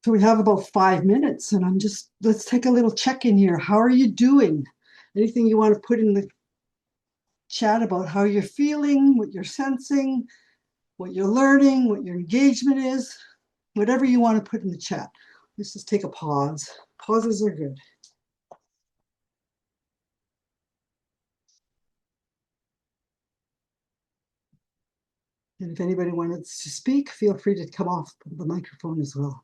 So we have about 5 minutes, and let's take a little check-in here. How are you doing? Anything you want to put in the chat about how you're feeling, what you're sensing, what you're learning, what your engagement is, whatever you want to put in the chat. Let's just take a pause. Pauses are good. And if anybody wanted to speak, feel free to come off the microphone as well.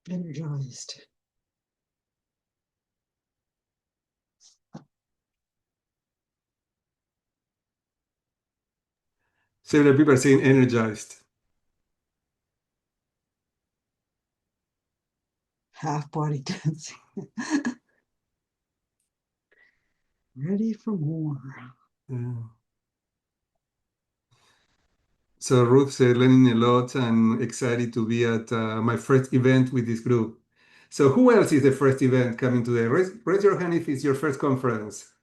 Energized. Several people are saying energized. Half body dancing. Ready for more. Yeah. So Ruth said, learning a lot and excited to be at my first event with this group. So who else is the first event coming today? Raise your hand if it's your first conference.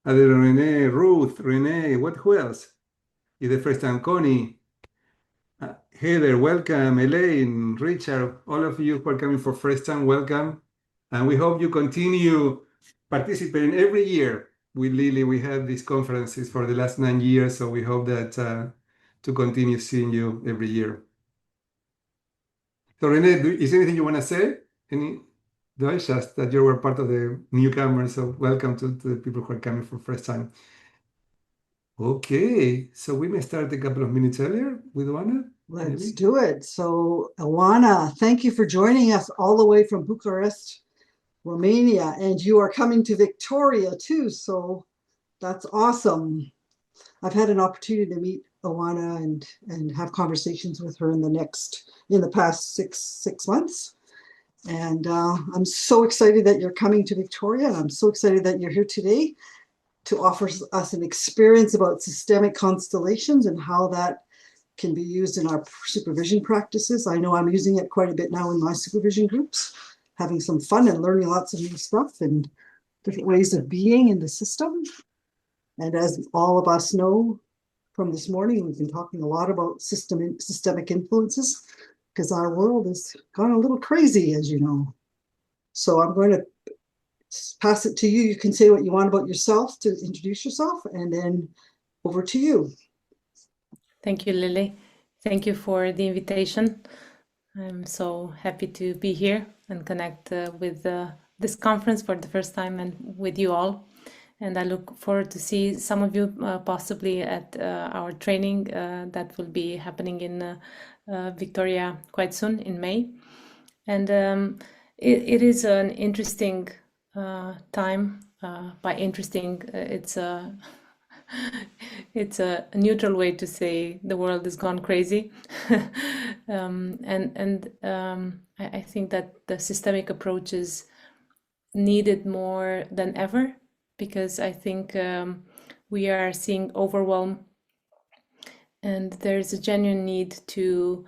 Other than Renee, Ruth, Renee, who else? Is the first time? Connie, Heather, welcome. Elaine, Richard, all of you who are coming for first time, welcome. And we hope you continue participating every year with Lily. We have these conferences for the last 9 years, so we hope that to continue seeing you every year. So Renee, is there anything you want to say? No, it's just that you were part of the newcomers, so welcome to the people who are coming for first time. Okay, so we may start a couple of minutes earlier with Oana. Let's do it. So Oana, thank you for joining us all the way from Bucharest, Romania, and you are coming to Victoria too, so that's awesome. I've had an opportunity to meet Oana and have conversations with her in the past six months. And I'm so excited that you're coming to Victoria, and I'm so excited that you're here today to offer us an experience about systemic constellations and how that can be used in our supervision practices. I know I'm using it quite a bit now in my supervision groups, having some fun and learning lots of new stuff and different ways of being in the system. And as all of us know from this morning, we've been talking a lot about systemic influences because our world has gone a little crazy, as you know. So I'm going to pass it to you. You can say what you want about yourself to introduce yourself, and then over to you. Thank you, Lily. Thank you for the invitation. I'm so happy to be here and connect with this conference for the first time and with you all. And I look forward to see some of you possibly at our training that will be happening in Victoria quite soon in May. And it is an interesting time. By interesting, it's a neutral way to say the world has gone crazy. I think that the systemic approach is needed more than ever, because I think we are seeing overwhelm, and there's a genuine need to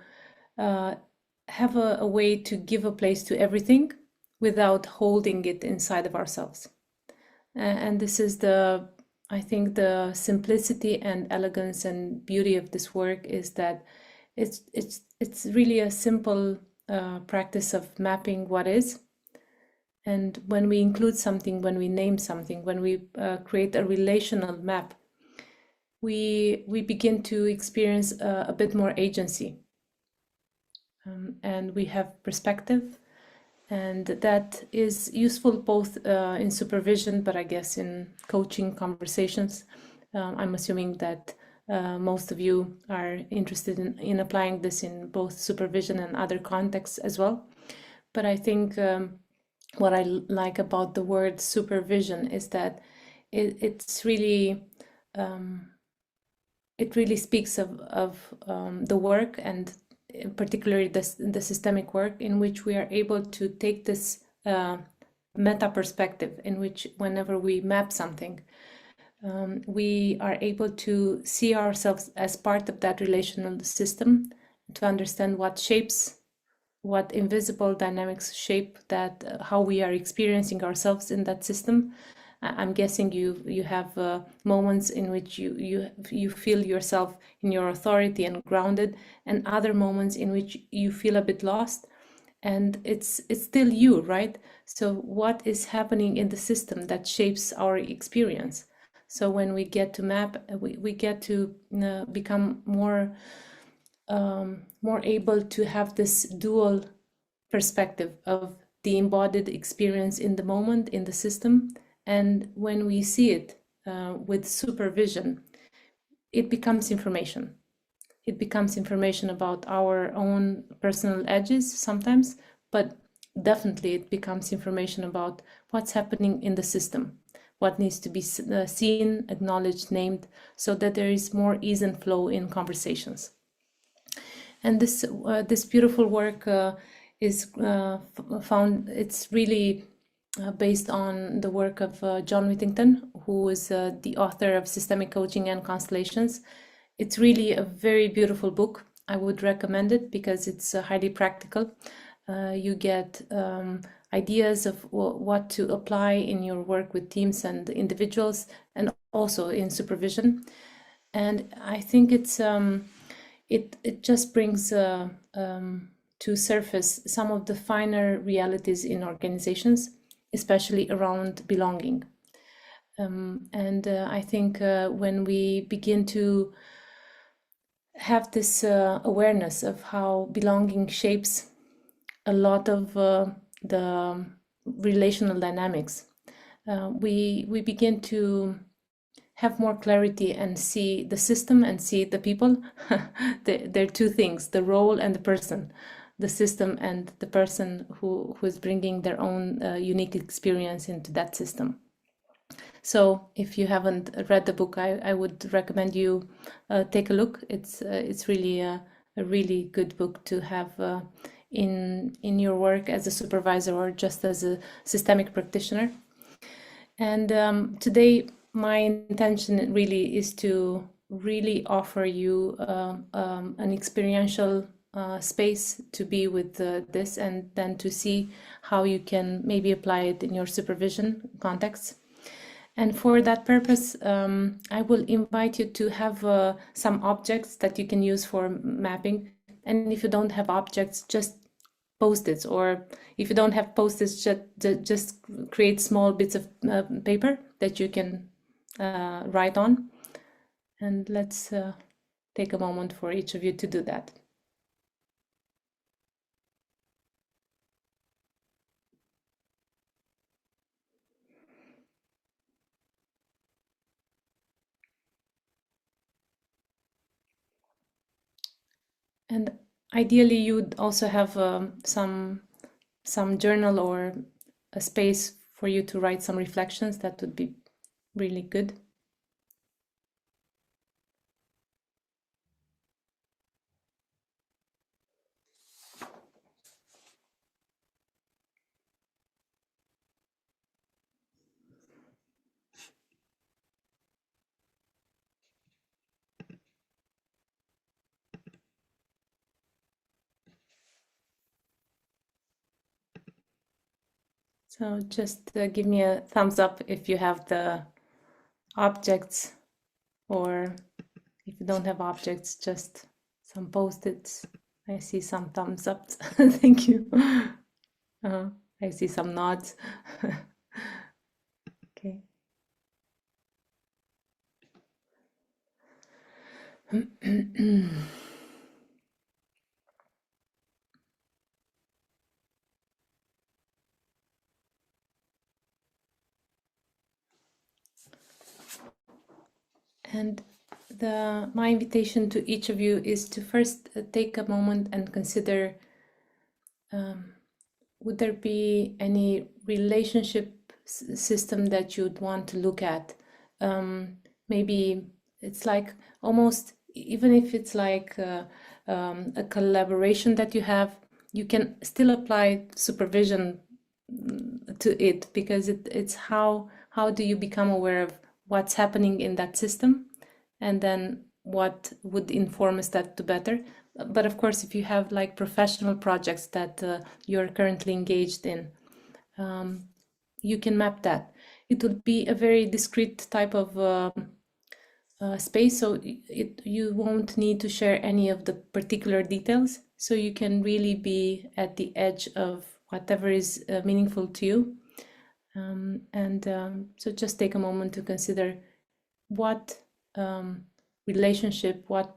have a way to give a place to everything without holding it inside of ourselves. And this is I think the simplicity and elegance and beauty of this work is that it's really a simple practice of mapping what is. And when we include something, when we name something, when we create a relational map, we begin to experience a bit more agency. And we have perspective. And that is useful both in supervision, but I guess in coaching conversations. I'm assuming that most of you are interested in applying this in both supervision and other contexts as well. But I think what I like about the word supervision is that it's really, it really speaks of the work, and particularly the systemic work, in which we are able to take this meta perspective, in which whenever we map something, we are able to see ourselves as part of that relational system, to understand what shapes what invisible dynamics shape that, how we are experiencing ourselves in that system. I'm guessing you have moments in which you feel yourself in your authority and grounded, and other moments in which you feel a bit lost. And it's still you, right? So what is happening in the system that shapes our experience? So when we get to map, we get to become more able to have this dual perspective of the embodied experience in the moment in the system. And when we see it with supervision, it becomes information. It becomes information about our own personal edges sometimes, but definitely it becomes information about what's happening in the system, what needs to be seen, acknowledged, named, so that there is more ease and flow in conversations. And this beautiful work is found, it's really based on the work of John Whittington, who is the author of Systemic Coaching and Constellations. It's really a very beautiful book. I would recommend it because it's highly practical. You get ideas of what to apply in your work with teams and individuals, and also in supervision. And I think it's it just brings to surface some of the finer realities in organizations, especially around belonging. And I think when we begin to have this awareness of how belonging shapes a lot of the relational dynamics, we begin to have more clarity and see the system and see the people. They're two things, the role and the person, the system and the person who is bringing their own unique experience into that system. So if you haven't read the book, I would recommend you take a look. It's really a really good book to have in your work as a supervisor or just as a systemic practitioner. And today my intention really is to really offer you an experiential space to be with this, and then to see how you can maybe apply it in your supervision context. And for that purpose, I will invite you to have some objects that you can use for mapping. And if you don't have objects, just Post-its, or if you don't have Post-its, just create small bits of paper that you can write on. And let's take a moment for each of you to do that. And ideally, you'd also have some journal or a space for you to write some reflections. That would be really good. So just give me a thumbs up if you have the objects, or if you don't have objects, just some Post-its. I see some thumbs up. Thank you. I see some nods. Okay. And my invitation to each of you is to first take a moment and consider, would there be any relationship system that you'd want to look at? Maybe it's like almost, even if it's like a collaboration that you have, you can still apply supervision to it, because it's how do you become aware of what's happening in that system, and then what would inform us that to better. but of course, if you have like professional projects that you're currently engaged in, you can map that. It would be a very discrete type of space, so you won't need to share any of the particular details, so you can really be at the edge of whatever is meaningful to you. So just take a moment to consider what relationship, what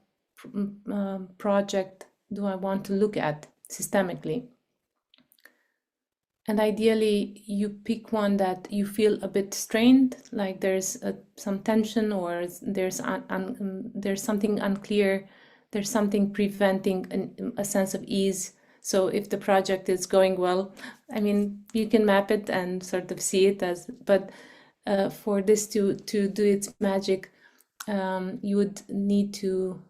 project do I want to look at systemically. And ideally, you pick one that you feel a bit strained, like there's some tension, or there's something unclear, there's something preventing a sense of ease. So if the project is going well, I mean, you can map it and sort of see it as, but for this to do its magic, you would need to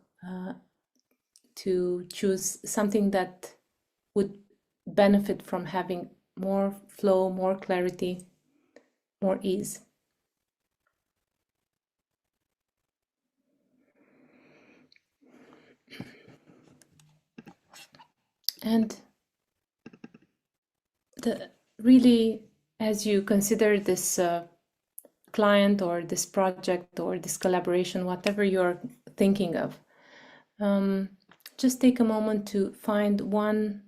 choose something that would benefit from having more flow, more clarity, more ease. And really, as you consider this client or this project or this collaboration, whatever you're thinking of, just take a moment to find one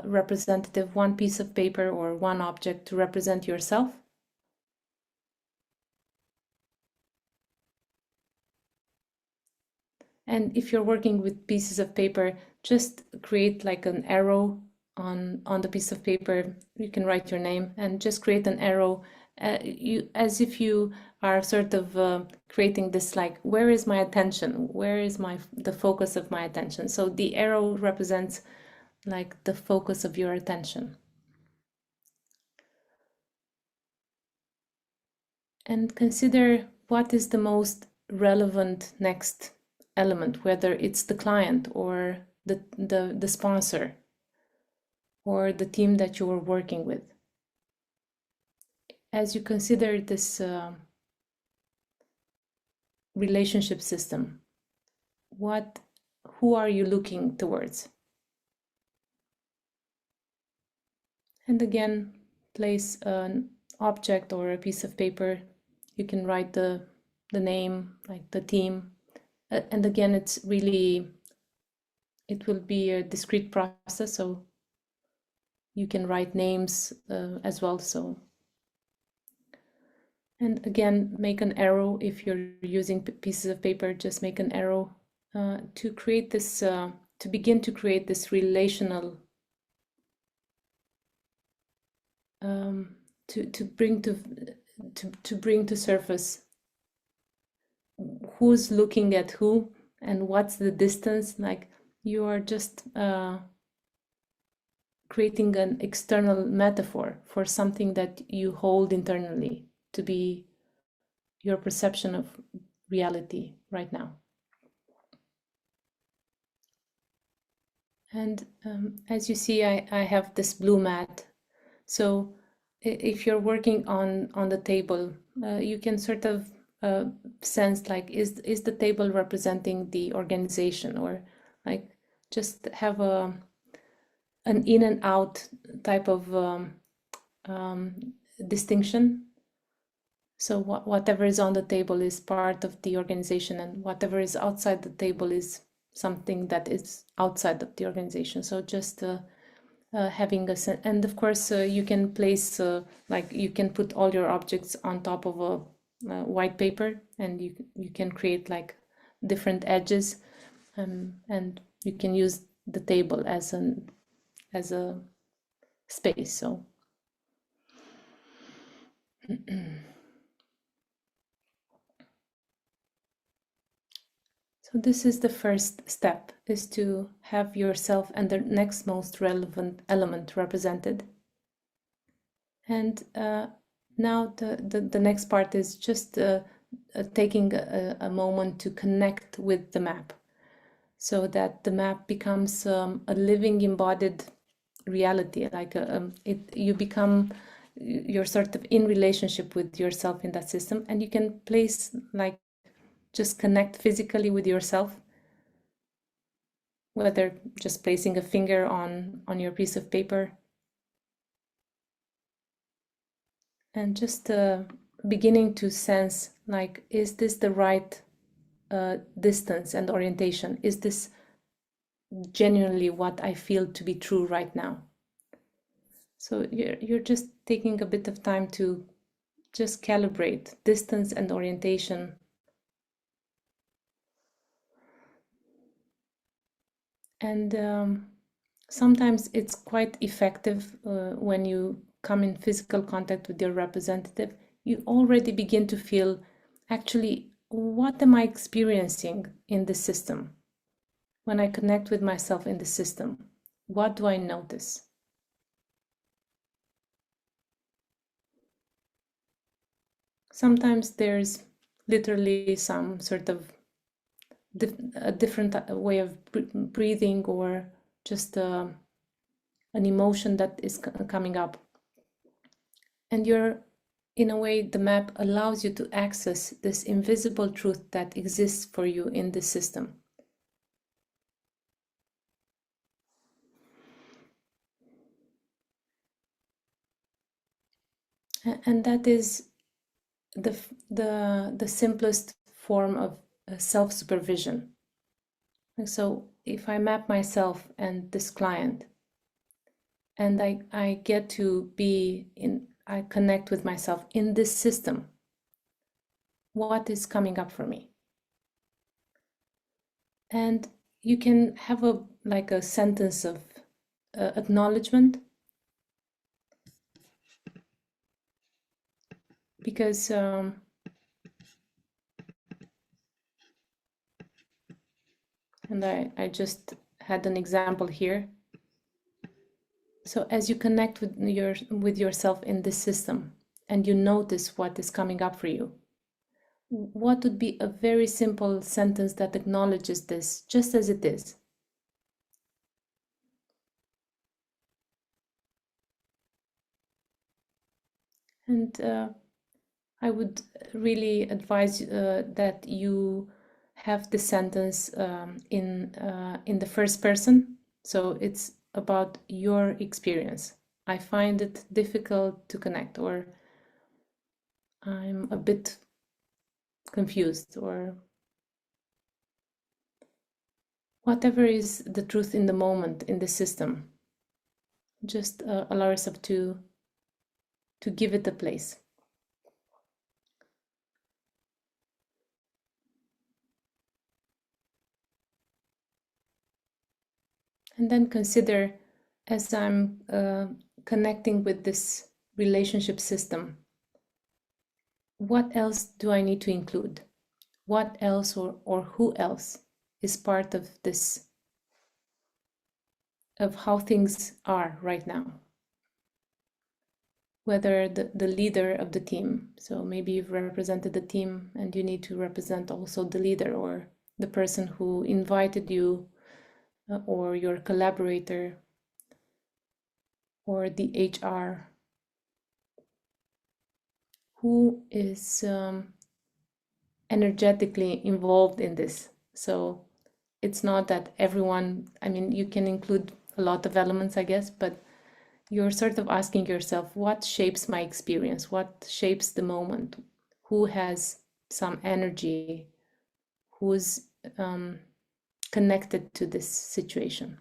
representative, one piece of paper or one object to represent yourself. And if you're working with pieces of paper, just create like an arrow on the piece of paper. You can write your name and just create an arrow, as if you are sort of creating this, like, where is my attention? Where is the focus of my attention? So the arrow represents like the focus of your attention. And consider what is the most relevant next element, whether it's the client or the sponsor or the team that you are working with. As you consider this relationship system, who are you looking towards? And again, place an object or a piece of paper. You can write the name, like the team. And again, it will be a discrete process, so you can write names as well. So, and again, make an arrow. If you're using pieces of paper, just make an arrow to create this, to begin to create this relational, to bring to surface who's looking at who and what's the distance. Like, you are just creating an external metaphor for something that you hold internally to be your perception of reality right now. And as you see, I have this blue mat. So if you're working on the table, you can sort of sense, like, is the table representing the organization, or like just have an in and out type of distinction. So whatever is on the table is part of the organization, and whatever is outside the table is something that is outside of the organization. So just having a sense, and of course you can place like, you can put all your objects on top of a white paper, and you can create like different edges, and you can use the table as a space. So so this is the first step, is to have yourself and the next most relevant element represented. And now the next part is just taking a moment to connect with the map, so that the map becomes a living, embodied reality. Like you're sort of in relationship with yourself in that system, and you can place, like, just connect physically with yourself whether just placing a finger on your piece of paper, and just beginning to sense, like, is this the right distance and orientation? Is this genuinely what I feel to be true right now? So you're just taking a bit of time to just calibrate distance and orientation. And sometimes it's quite effective when you come in physical contact with your representative. You already begin to feel, actually, what am I experiencing in the system? When I connect with myself in the system, what do I notice? Sometimes there's literally some sort of a different way of breathing, or just an emotion that is coming up. And in a way, the map allows you to access this invisible truth that exists for you in the system. And that is the simplest form of self-supervision. So if I map myself and this client, and I get to I connect with myself in this system, what is coming up for me? And you can have a sentence of acknowledgement, because and I just had an example here. So as you connect with yourself in this system, and you notice what is coming up for you, what would be a very simple sentence that acknowledges this just as it is? And I would really advise that you have the sentence in the first person. So it's about your experience. I find it difficult to connect, or I'm a bit confused, or whatever is the truth in the moment in the system. Just allow yourself to give it a place. And then consider, as I'm connecting with this relationship system, what else do I need to include? What else or who else is part of this, of how things are right now? Whether the leader of the team, so maybe you've represented the team and you need to represent also the leader, or the person who invited you, or your collaborator, or the HR. Who is energetically involved in this? So it's not that everyone, I mean, you can include a lot of elements, I guess, but you're sort of asking yourself, what shapes my experience? What shapes the moment? Who has some energy? Who's connected to this situation?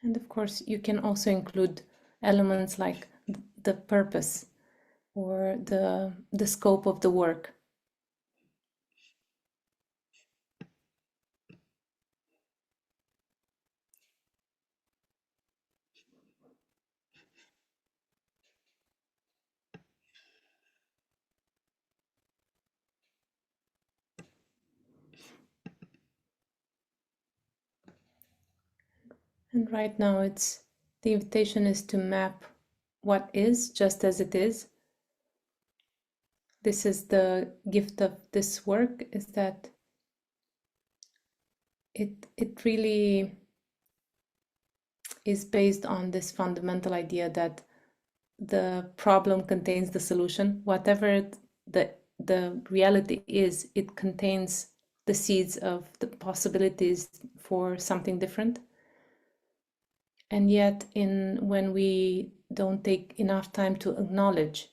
And of course, you can also include elements like the purpose, or the scope of the work. And right now the invitation is to map what is just as it is. This is the gift of this work, is that it really is based on this fundamental idea that the problem contains the solution. Whatever the reality is, it contains the seeds of the possibilities for something different. And yet, when we don't take enough time to acknowledge,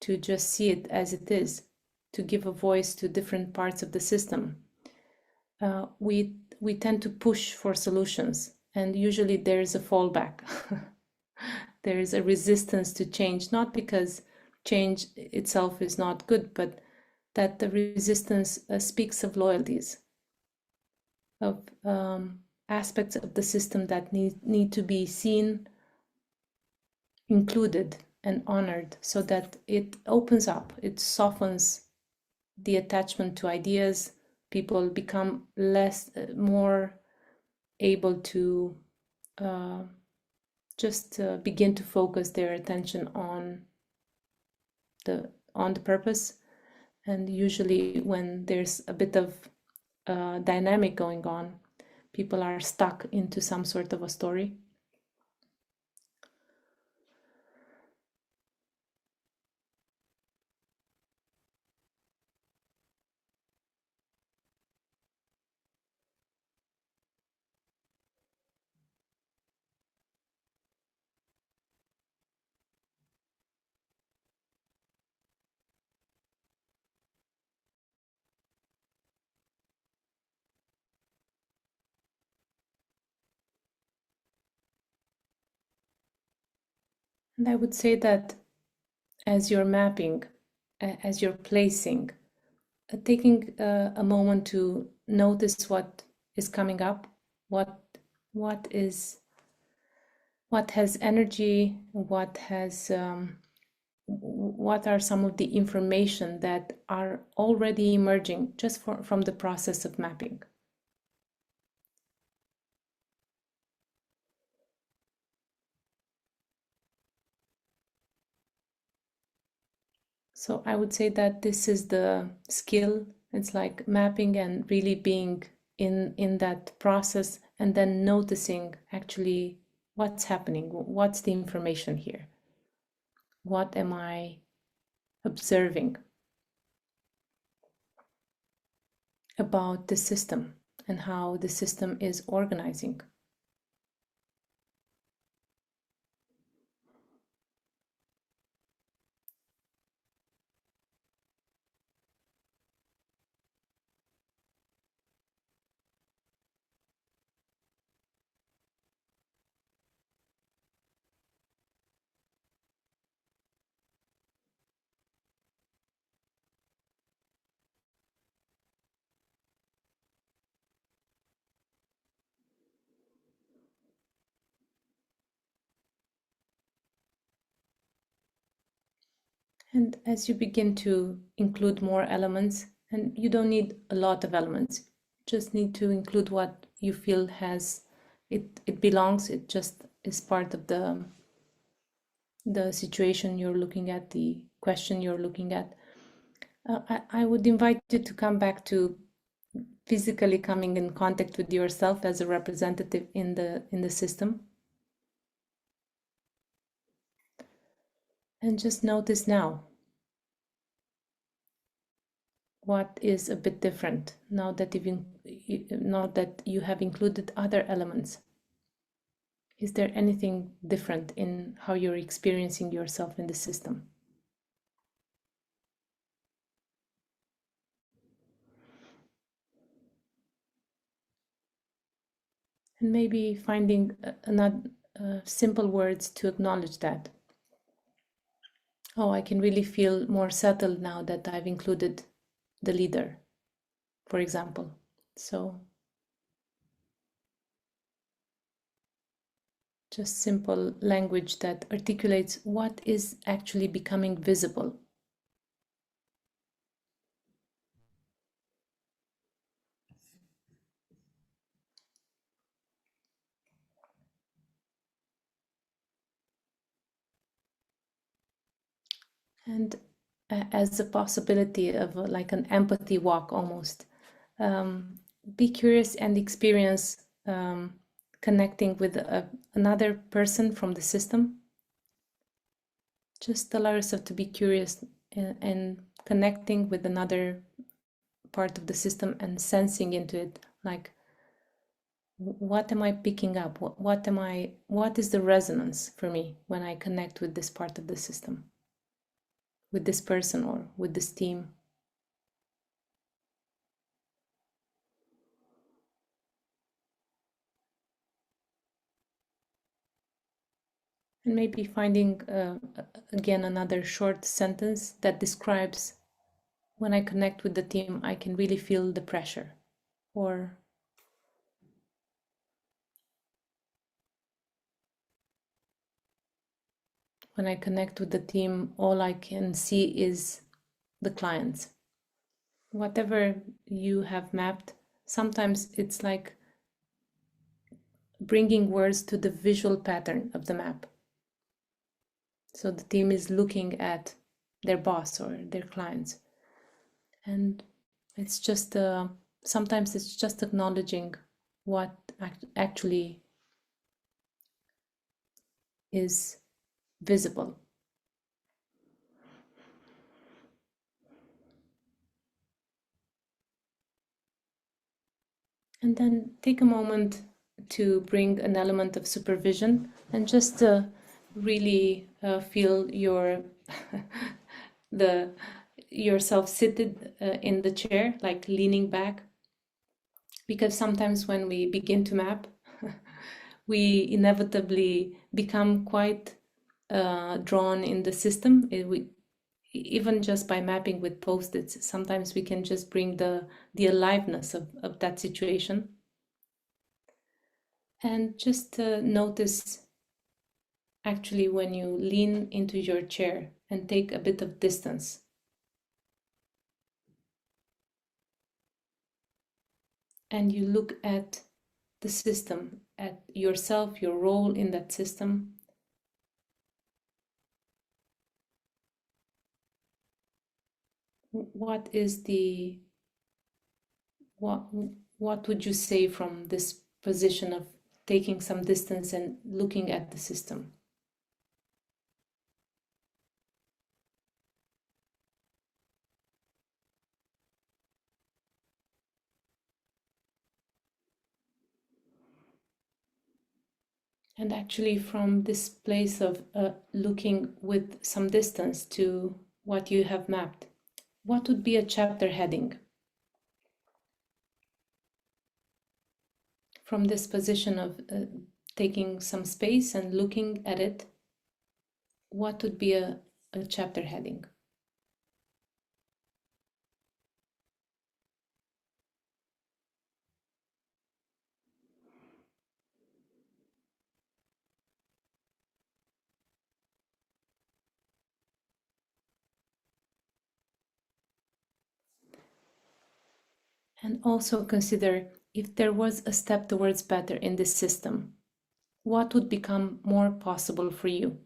to just see it as it is, to give a voice to different parts of the system, we tend to push for solutions, and usually there is a fallback. There is a resistance to change, not because change itself is not good, but that the resistance speaks of loyalties, of aspects of the system that need to be seen, included, and honored, so that it opens up, it softens the attachment to ideas. People become more able to just begin to focus their attention on the purpose. And usually when there's a bit of dynamic going on, people are stuck into some sort of a story. And I would say that as you're mapping, as you're placing, taking a moment to notice what is coming up, what has energy, what are some of the information that are already emerging just from the process of mapping. So I would say that this is the skill. It's like mapping and really being in that process, and then noticing actually what's happening, what's the information here, what am I observing about the system and how the system is organizing. And as you begin to include more elements, and you don't need a lot of elements, just need to include what you feel it belongs, it just is part of the situation you're looking at, the question you're looking at. I would invite you to come back to physically coming in contact with yourself as a representative in the system. And just notice now what is a bit different now that you have included other elements. Is there anything different in how you're experiencing yourself in the system? And maybe finding simple words to acknowledge that. Oh, I can really feel more settled now that I've included the leader, for example. So just simple language that articulates what is actually becoming visible. And as a possibility of like an empathy walk almost. Be curious and experience connecting with another person from the system. Just allow yourself to be curious and connecting with another part of the system and sensing into it, like, what am I picking up? What is the resonance for me when I connect with this part of the system, with this person or with this team? And maybe finding, again, another short sentence that describes, when I connect with the team, I can really feel the pressure. Or when I connect with the team, all I can see is the clients. Whatever you have mapped, sometimes it's like bringing words to the visual pattern of the map. So the team is looking at their boss or their clients. And it's just, sometimes it's just acknowledging what actually is visible. And then take a moment to bring an element of supervision and just really feel yourself seated in the chair, like leaning back. Because sometimes when we begin to map, we inevitably become quite drawn in the system. Even just by mapping with post-its, sometimes we can just bring the aliveness of that situation. And just notice actually when you lean into your chair and take a bit of distance. And you look at the system, at yourself, your role in that system. What would you say from this position of taking some distance and looking at the system? And actually from this place of looking with some distance to what you have mapped, what would be a chapter heading? From this position of taking some space and looking at it, what would be a chapter heading? And also consider, if there was a step towards better in this system, what would become more possible for you?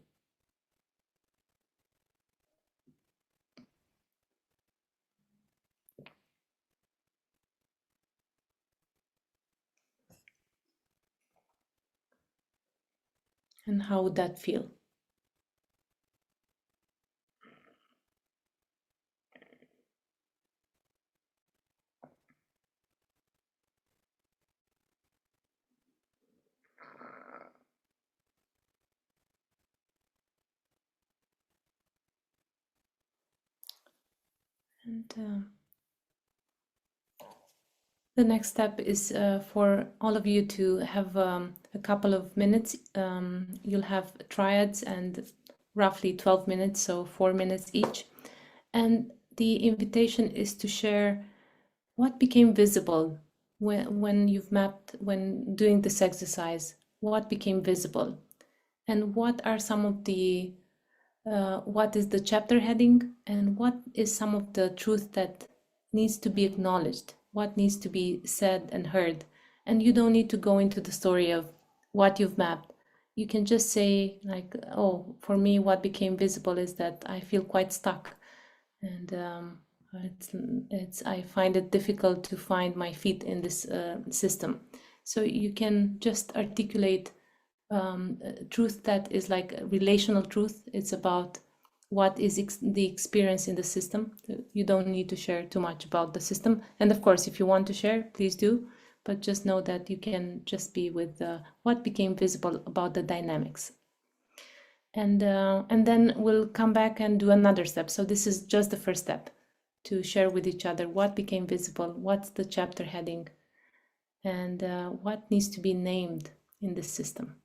And how would that feel? And the next step is for all of you to have a couple of minutes. You'll have triads and roughly 12 minutes, so 4 minutes each. And the invitation is to share what became visible when you've mapped, when doing this exercise, what became visible, and what are some of the what is the chapter heading, and what is some of the truth that needs to be acknowledged, what needs to be said and heard. And you don't need to go into the story of what you've mapped. you can just say like, oh, for me, what became visible is that I feel quite stuck, and I find it difficult to find my feet in this system. So you can just articulate truth that is like a relational truth. It's about what is the experience in the system. You don't need to share too much about the system. And of course, if you want to share, please do. But just know that you can just be with what became visible about the dynamics. And then we'll come back and do another step. So this is just the first step, to share with each other what became visible, what's the chapter heading, and what needs to be named in this system.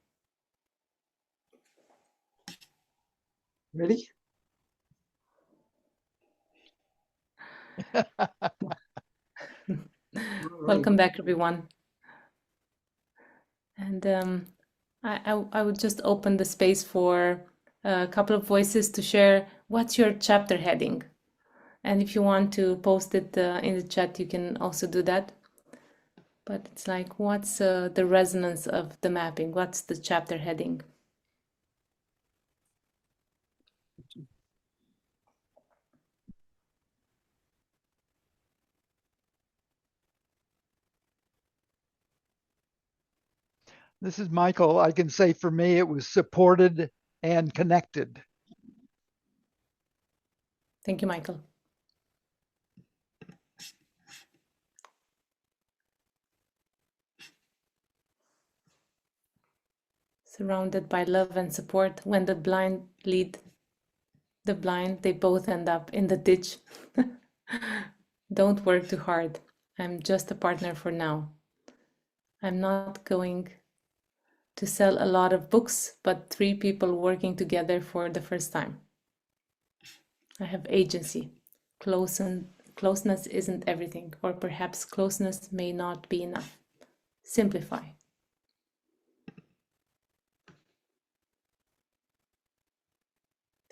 Ready? Welcome back, everyone. And I would just open the space for a couple of voices to share what's your chapter heading. And if you want to post it in the chat, you can also do that. But it's like, what's the resonance of the mapping? What's the chapter heading? This is Michael. I can say for me, it was supported and connected. Thank you, Michael. Surrounded by love and support. When the blind lead the blind, they both end up in the ditch. Don't work too hard. I'm just a partner for now. I'm not going to sell a lot of books, but 3 people working together for the first time. I have agency. Closeness isn't everything, or perhaps closeness may not be enough. Simplify.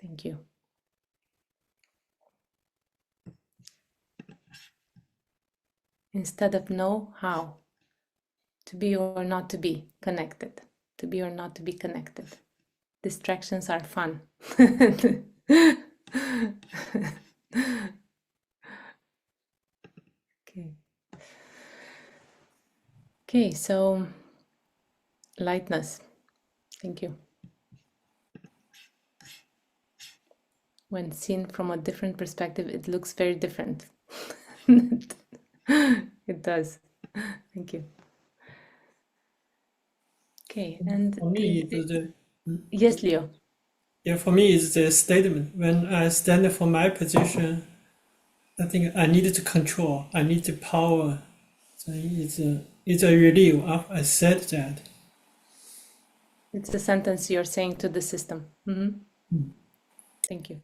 Thank you. Instead of know, how. To be or not to be connected. To be or not to be connected. Distractions are fun. Okay, so lightness. Thank you. When seen from a different perspective, it looks very different. It does. Thank you. Okay, and for me, yes, Leo. Yeah, for me, it's the statement. When I stand for my position, I think I need to control. I need the power. So it's a relief after I said that. It's a sentence you're saying to the system. Thank you.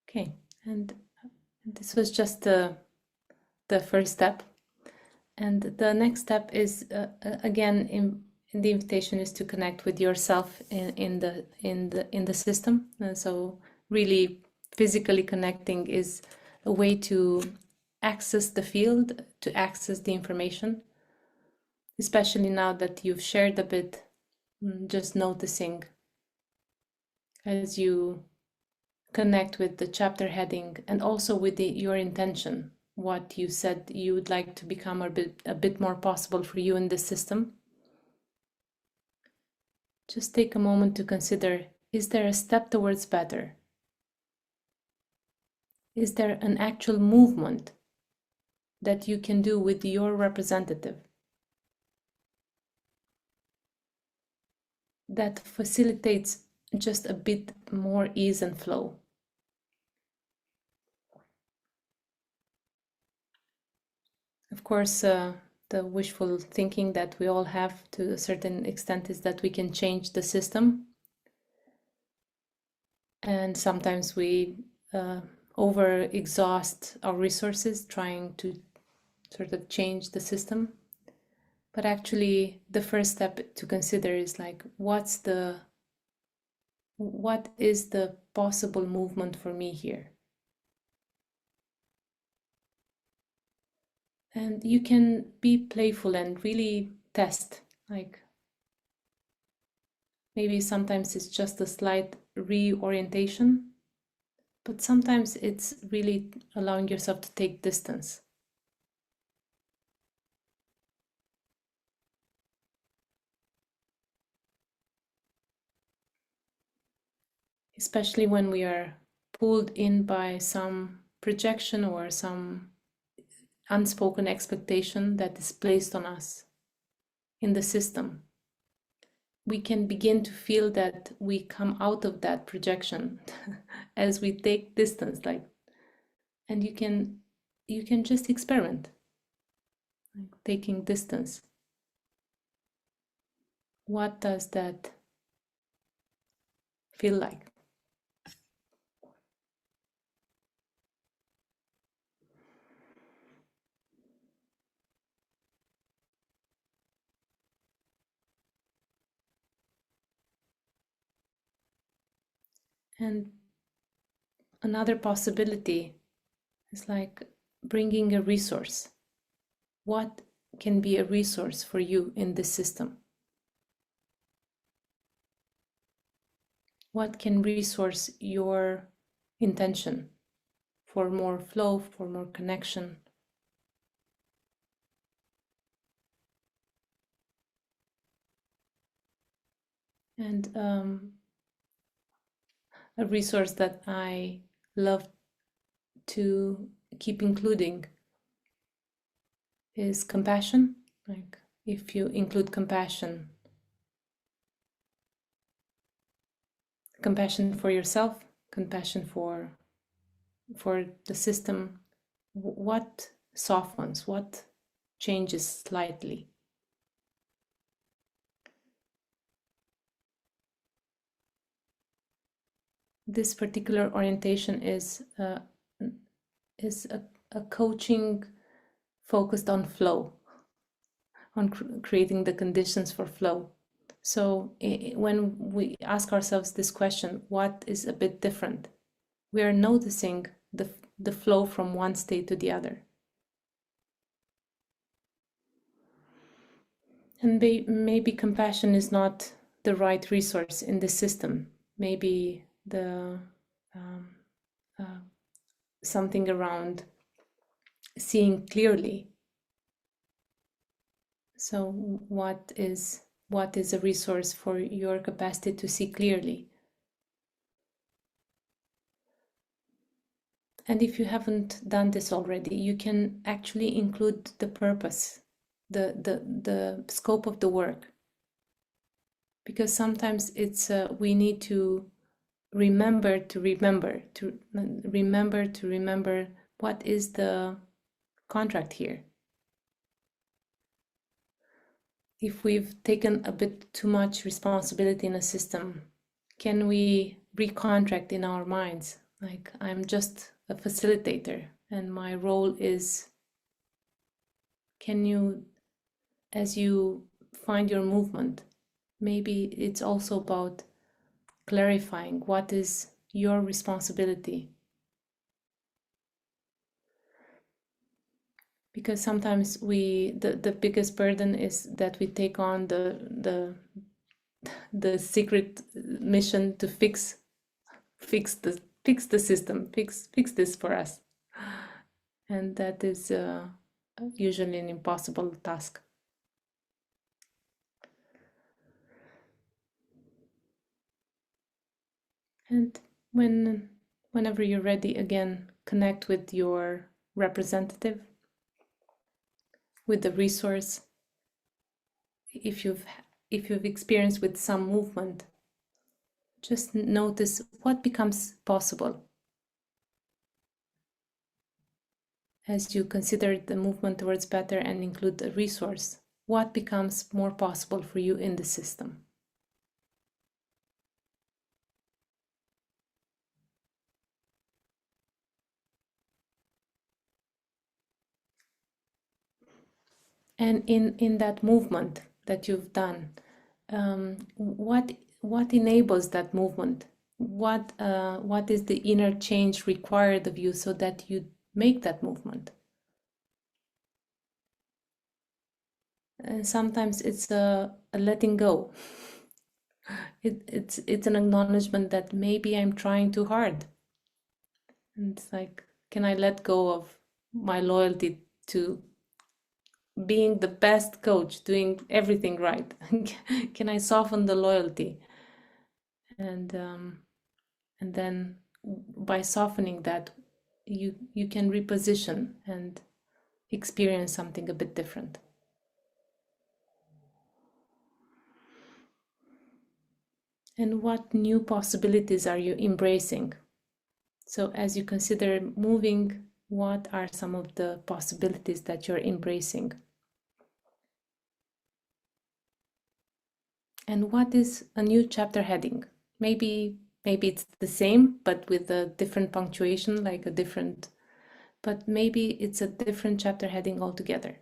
Okay, and this was just the first step. And the next step is, again, in the invitation is to connect with yourself in the system. And so really physically connecting is a way to access the field, to access the information, especially now that you've shared a bit, just noticing as you connect with the chapter heading and also with your intention, what you said you would like to become a bit more possible for you in this system. Just take a moment to consider, is there a step towards better? Is there an actual movement that you can do with your representative that facilitates just a bit more ease and flow? Of course, the wishful thinking that we all have to a certain extent is that we can change the system. And sometimes we over-exhaust our resources trying to sort of change the system. But actually, the first step to consider is like, what is the possible movement for me here? And you can be playful and really test, like maybe sometimes it's just a slight reorientation, but sometimes it's really allowing yourself to take distance. Especially when we are pulled in by some projection or some unspoken expectation that is placed on us in the system. We can begin to feel that we come out of that projection as we take distance, like, and you can just experiment, like taking distance. What does that feel like? And another possibility is like bringing a resource. What can be a resource for you in this system? What can resource your intention for more flow, for more connection? And a resource that I love to keep including is compassion. Like if you include compassion for yourself, compassion for the system, what softens, what changes slightly? This particular orientation is a coaching focused on flow, on creating the conditions for flow. So when we ask ourselves this question, what is a bit different? We are noticing the flow from one state to the other. And maybe compassion is not the right resource in this system. Maybe something around seeing clearly. So what is a resource for your capacity to see clearly? And if you haven't done this already, you can actually include the purpose, the scope of the work. Because sometimes it's we need to remember what is the contract here. If we've taken a bit too much responsibility in a system, can we recontract in our minds? Like, I'm just a facilitator and my role is, can you, as you find your movement, maybe it's also about clarifying what is your responsibility. Because sometimes the biggest burden is that we take on the secret mission to fix the system, fix this for us, and that is usually an impossible task. And whenever you're ready, again, connect with your representative, with the resource. If you've experienced with some movement, just notice what becomes possible as you consider the movement towards better and include a resource. What becomes more possible for you in the system? And in that movement that you've done, what enables that movement? What is the inner change required of you so that you make that movement? And sometimes it's a letting go. It's an acknowledgement that maybe I'm trying too hard. And it's like, can I let go of my loyalty to being the best coach, doing everything right? Can I soften the loyalty? And then by softening that, you can reposition and experience something a bit different. And what new possibilities are you embracing? So as you consider moving, what are some of the possibilities that you're embracing? And what is a new chapter heading? Maybe it's the same, but with a different punctuation, like a different, but maybe it's a different chapter heading altogether.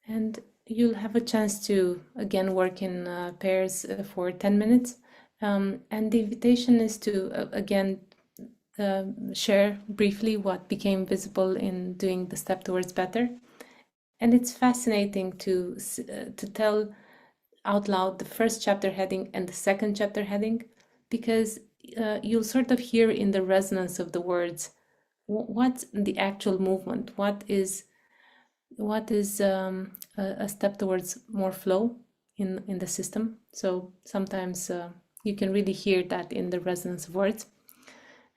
And you'll have a chance to, again, work in pairs for 10 minutes. And the invitation is to, again, share briefly what became visible in doing the step towards better. And it's fascinating to tell out loud the first chapter heading and the second chapter heading, because you'll sort of hear in the resonance of the words what's the actual movement, what is a step towards more flow in the system. So sometimes you can really hear that in the resonance of words.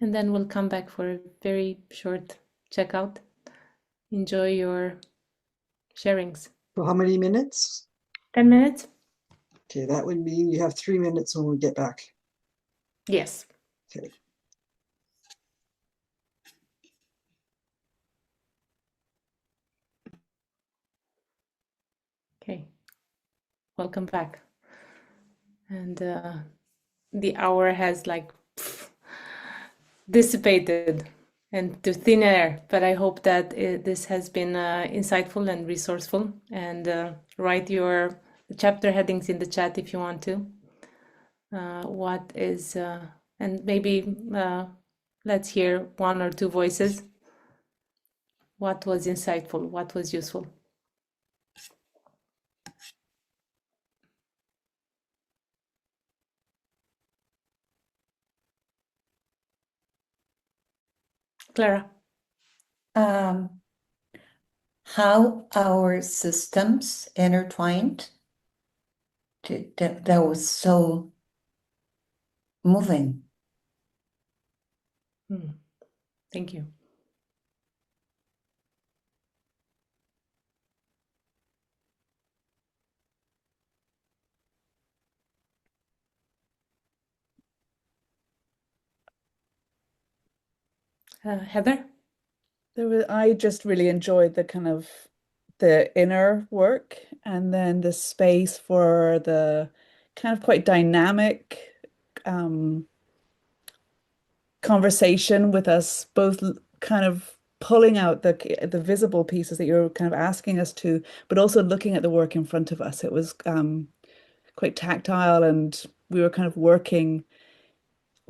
And then we'll come back for a very short checkout. Enjoy your sharings. So how many minutes? 10 minutes? Okay, that would mean you have 3 minutes when we get back. Yes. Okay. Okay. Welcome back. And the hour has like dissipated and to thin air, but I hope that this has been insightful and resourceful. And write your chapter headings in the chat if you want to. What is, and maybe let's hear one or two voices. What was insightful? What was useful? Clara. How our systems intertwined. That was so moving. Thank you. Heather? I just really enjoyed the kind of the inner work and then the space for the kind of quite dynamic conversation with us both kind of pulling out the visible pieces that you're kind of asking us to, but also looking at the work in front of us. It was quite tactile, and we were kind of working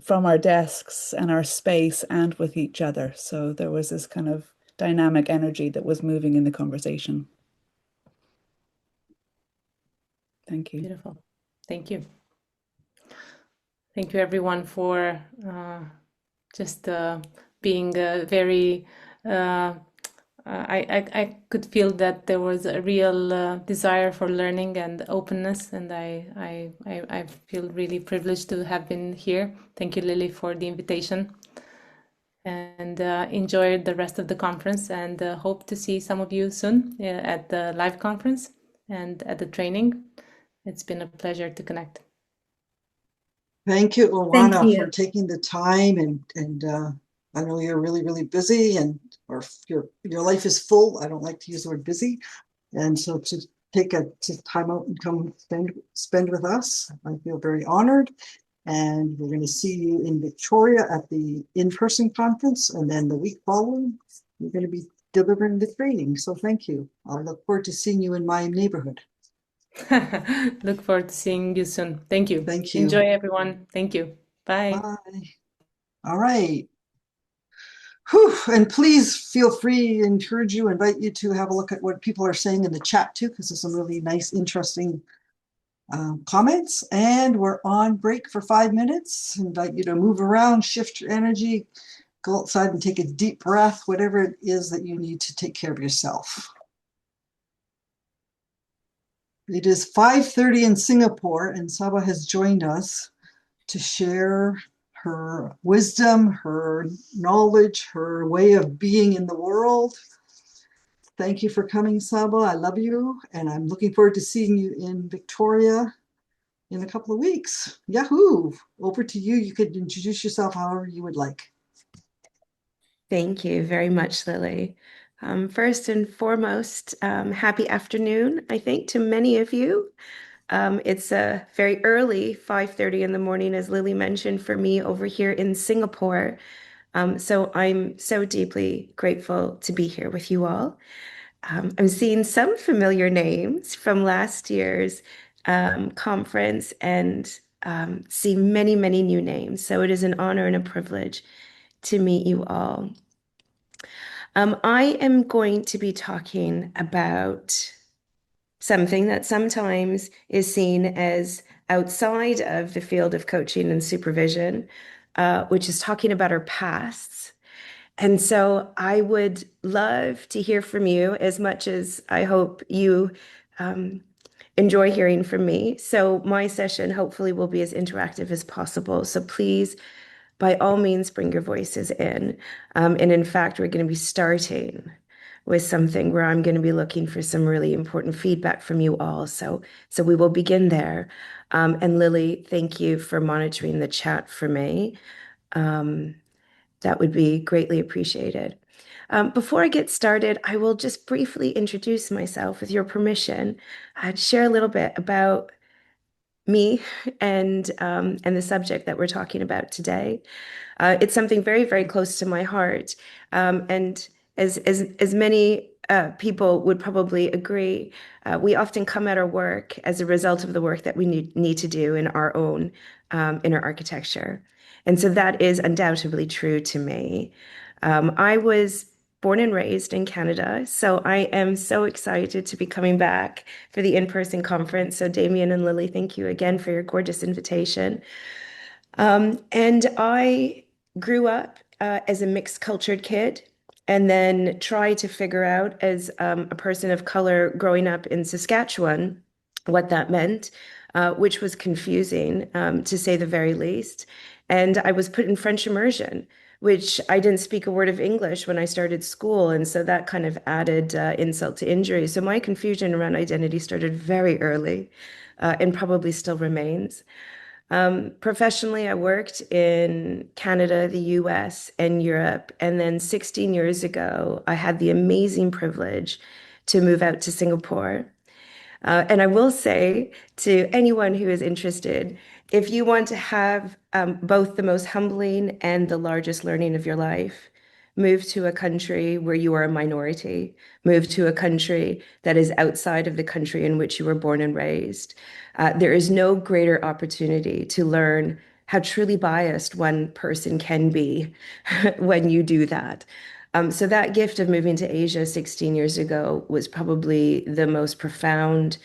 from our desks and our space and with each other. So there was this kind of dynamic energy that was moving in the conversation. Thank you. Beautiful. Thank you. Thank you, everyone, for just being very. I could feel that there was a real desire for learning and openness, and I feel really privileged to have been here. Thank you, Lily, for the invitation, and enjoy the rest of the conference, and hope to see some of you soon at the live conference and at the training. It's been a pleasure to connect. Thank you, Oana, Thank you. for taking the time, and I know you're really, really busy, and or your life is full. I don't like to use the word busy, and so to take a time out and come spend with us, I feel very honored. And we're going to see you in Victoria at the in-person conference, and then the week following, you're going to be delivering the training. So thank you. I look forward to seeing you in my neighborhood. Look forward to seeing you soon. Thank you. Thank you. Enjoy, everyone. Thank you. Bye. Bye. All right. Whew. And please feel free, invite you to have a look at what people are saying in the chat too, because there's some really nice, interesting comments. And we're on break for 5 minutes. Invite you to move around, shift your energy, go outside and take a deep breath, whatever it is that you need to take care of yourself. It is 5:30 in Singapore, and Saba has joined us to share her wisdom, her knowledge, her way of being in the world. Thank you for coming, Saba. I love you, and I'm looking forward to seeing you in Victoria in a couple of weeks. Yahoo! Over to you. You could introduce yourself however you would like. Thank you very much, Lily. First and foremost, happy afternoon, I think, to many of you. It's a very early 5:30 in the morning, as Lily mentioned, for me over here in Singapore. So I'm so deeply grateful to be here with you all. I'm seeing some familiar names from last year's conference and see many, many new names. So it is an honor and a privilege to meet you all. I am going to be talking about something that sometimes is seen as outside of the field of coaching and supervision, which is talking about our pasts. And so I would love to hear from you as much as I hope you enjoy hearing from me. So my session hopefully will be as interactive as possible. So please, by all means, bring your voices in. And in fact, we're going to be starting with something where I'm going to be looking for some really important feedback from you all. So we will begin there. And Lily, thank you for monitoring the chat for me. That would be greatly appreciated. Before I get started, I will just briefly introduce myself with your permission. I'd share a little bit about me and the subject that we're talking about today. It's something very, very close to my heart. And as many people would probably agree, we often come at our work as a result of the work that we need to do in our own inner architecture. And so that is undoubtedly true to me. I was born and raised in Canada, so I am so excited to be coming back for the in-person conference. So Damian and Lily, thank you again for your gorgeous invitation. And I grew up as a mixed cultured kid and then tried to figure out as a person of color growing up in Saskatchewan what that meant, which was confusing to say the very least. And I was put in French immersion, which I didn't speak a word of English when I started school. And so that kind of added insult to injury. So my confusion around identity started very early and probably still remains. Professionally, I worked in Canada, the US, and Europe. And then 16 years ago, I had the amazing privilege to move out to Singapore. And I will say to anyone who is interested, if you want to have both the most humbling and the largest learning of your life, move to a country where you are a minority, move to a country that is outside of the country in which you were born and raised. There is no greater opportunity to learn how truly biased one person can be when you do that. So that gift of moving to Asia 16 years ago was probably the most profound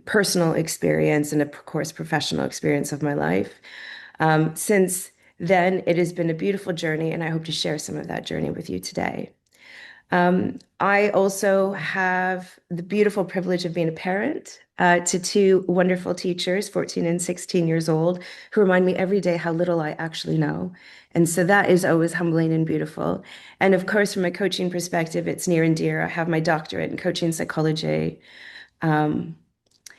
personal experience and, of course, professional experience of my life. Since then, it has been a beautiful journey, and I hope to share some of that journey with you today. I also have the beautiful privilege of being a parent to two wonderful teachers, 14 and 16 years old, who remind me every day how little I actually know. And so that is always humbling and beautiful. And of course, from a coaching perspective, it's near and dear. I have my doctorate in coaching psychology.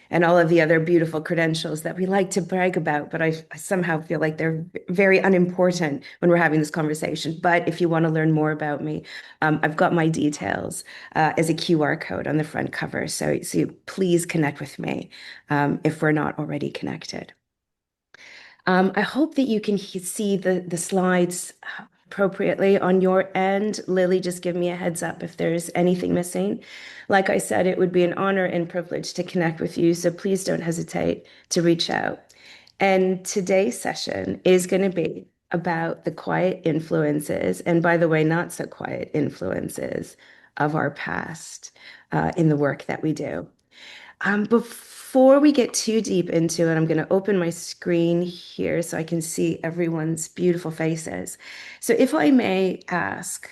And all of the other beautiful credentials that we like to brag about, but I somehow feel like they're very unimportant when we're having this conversation. But if you want to learn more about me, I've got my details as a QR code on the front cover. So please connect with me if we're not already connected. I hope that you can see the slides appropriately on your end. Lily, just give me a heads up if there's anything missing. Like I said, it would be an honor and privilege to connect with you, so please don't hesitate to reach out. And today's session is going to be about the quiet influences, and by the way, not so quiet influences of our past in the work that we do. Before we get too deep into it, I'm going to open my screen here so I can see everyone's beautiful faces. So if I may ask,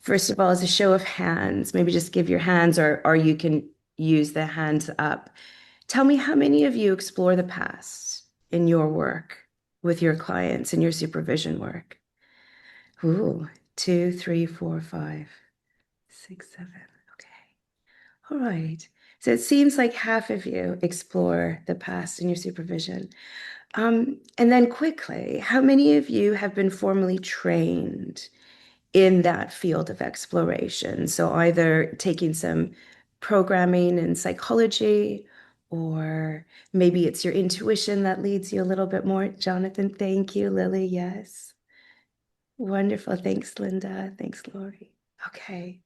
first of all, as a show of hands, maybe just give your hands, or you can use the hands up. Tell me, how many of you explore the past in your work with your clients in your supervision work? Ooh, 2, 3, 4, 5, 6, 7. Okay. All right. So it seems like half of you explore the past in your supervision. And then quickly, how many of you have been formally trained in that field of exploration? So either taking some programming in psychology, or maybe it's your intuition that leads you a little bit more. Jonathan, thank you. Lily, yes. Wonderful. Thanks, Linda. Thanks, Lori. Okay.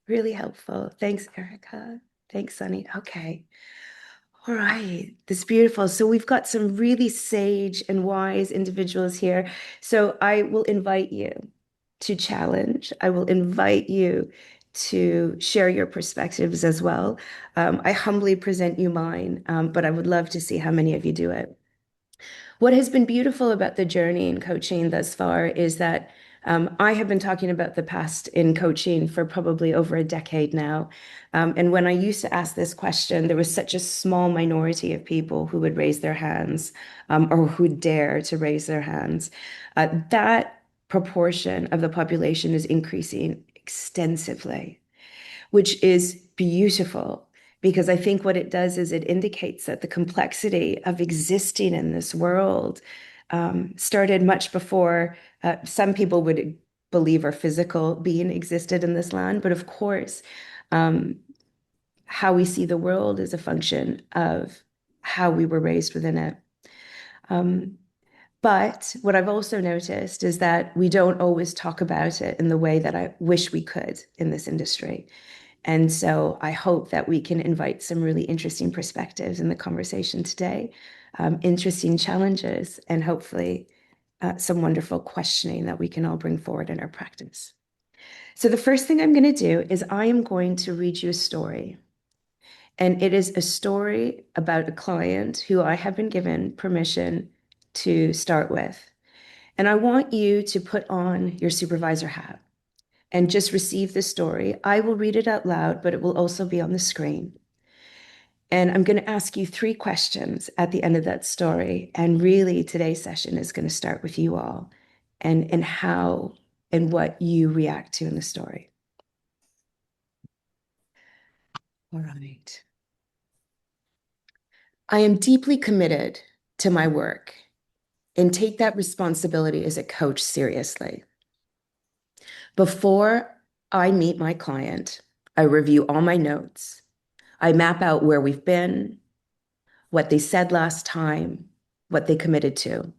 Really helpful. Thanks, Erica. Thanks, Sunny. Okay. All right. That's beautiful. So we've got some really sage and wise individuals here. So I will invite you to challenge. I will invite you to share your perspectives as well. I humbly present you mine, but I would love to see how many of you do it. What has been beautiful about the journey in coaching thus far is that I have been talking about the past in coaching for probably over a decade now. And when I used to ask this question, there was such a small minority of people who would raise their hands or who would dare to raise their hands. That proportion of the population is increasing extensively, which is beautiful, because I think what it does is it indicates that the complexity of existing in this world started much before some people would believe our physical being existed in this land. But of course, how we see the world is a function of how we were raised within it. But what I've also noticed is that we don't always talk about it in the way that I wish we could in this industry. And so I hope that we can invite some really interesting perspectives in the conversation today, interesting challenges, and hopefully some wonderful questioning that we can all bring forward in our practice. So the first thing I'm going to do is I am going to read you a story. And it is a story about a client who I have been given permission to start with. And I want you to put on your supervisor hat and just receive the story. I will read it out loud, but it will also be on the screen. And I'm going to ask you 3 questions at the end of that story. And really, today's session is going to start with you all and how and what you react to in the story. All right. I am deeply committed to my work and take that responsibility as a coach seriously. Before I meet my client, I review all my notes. I map out where we've been, what they said last time, what they committed to.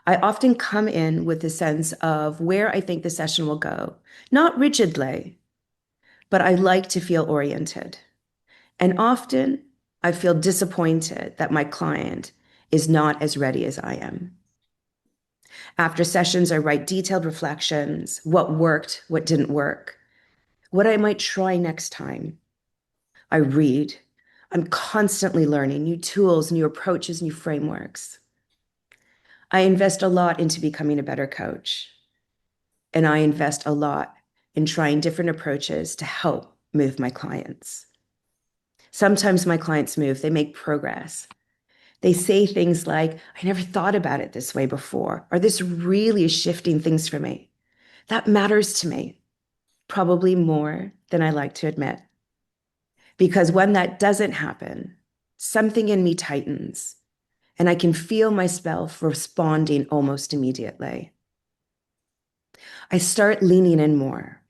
I often come in with a sense of where I think the session will go, not rigidly, but I like to feel oriented. And often I feel disappointed that my client is not as ready as I am. After sessions, I write detailed reflections, what worked, what didn't work, what I might try next time. I read. I'm constantly learning new tools, new approaches, new frameworks. I invest a lot into becoming a better coach. And I invest a lot in trying different approaches to help move my clients. Sometimes my clients move, they make progress. They say things like, I never thought about it this way before, or this really is shifting things for me. That matters to me, probably more than I like to admit. Because when that doesn't happen, something in me tightens, and I can feel myself responding almost immediately. I start leaning in more,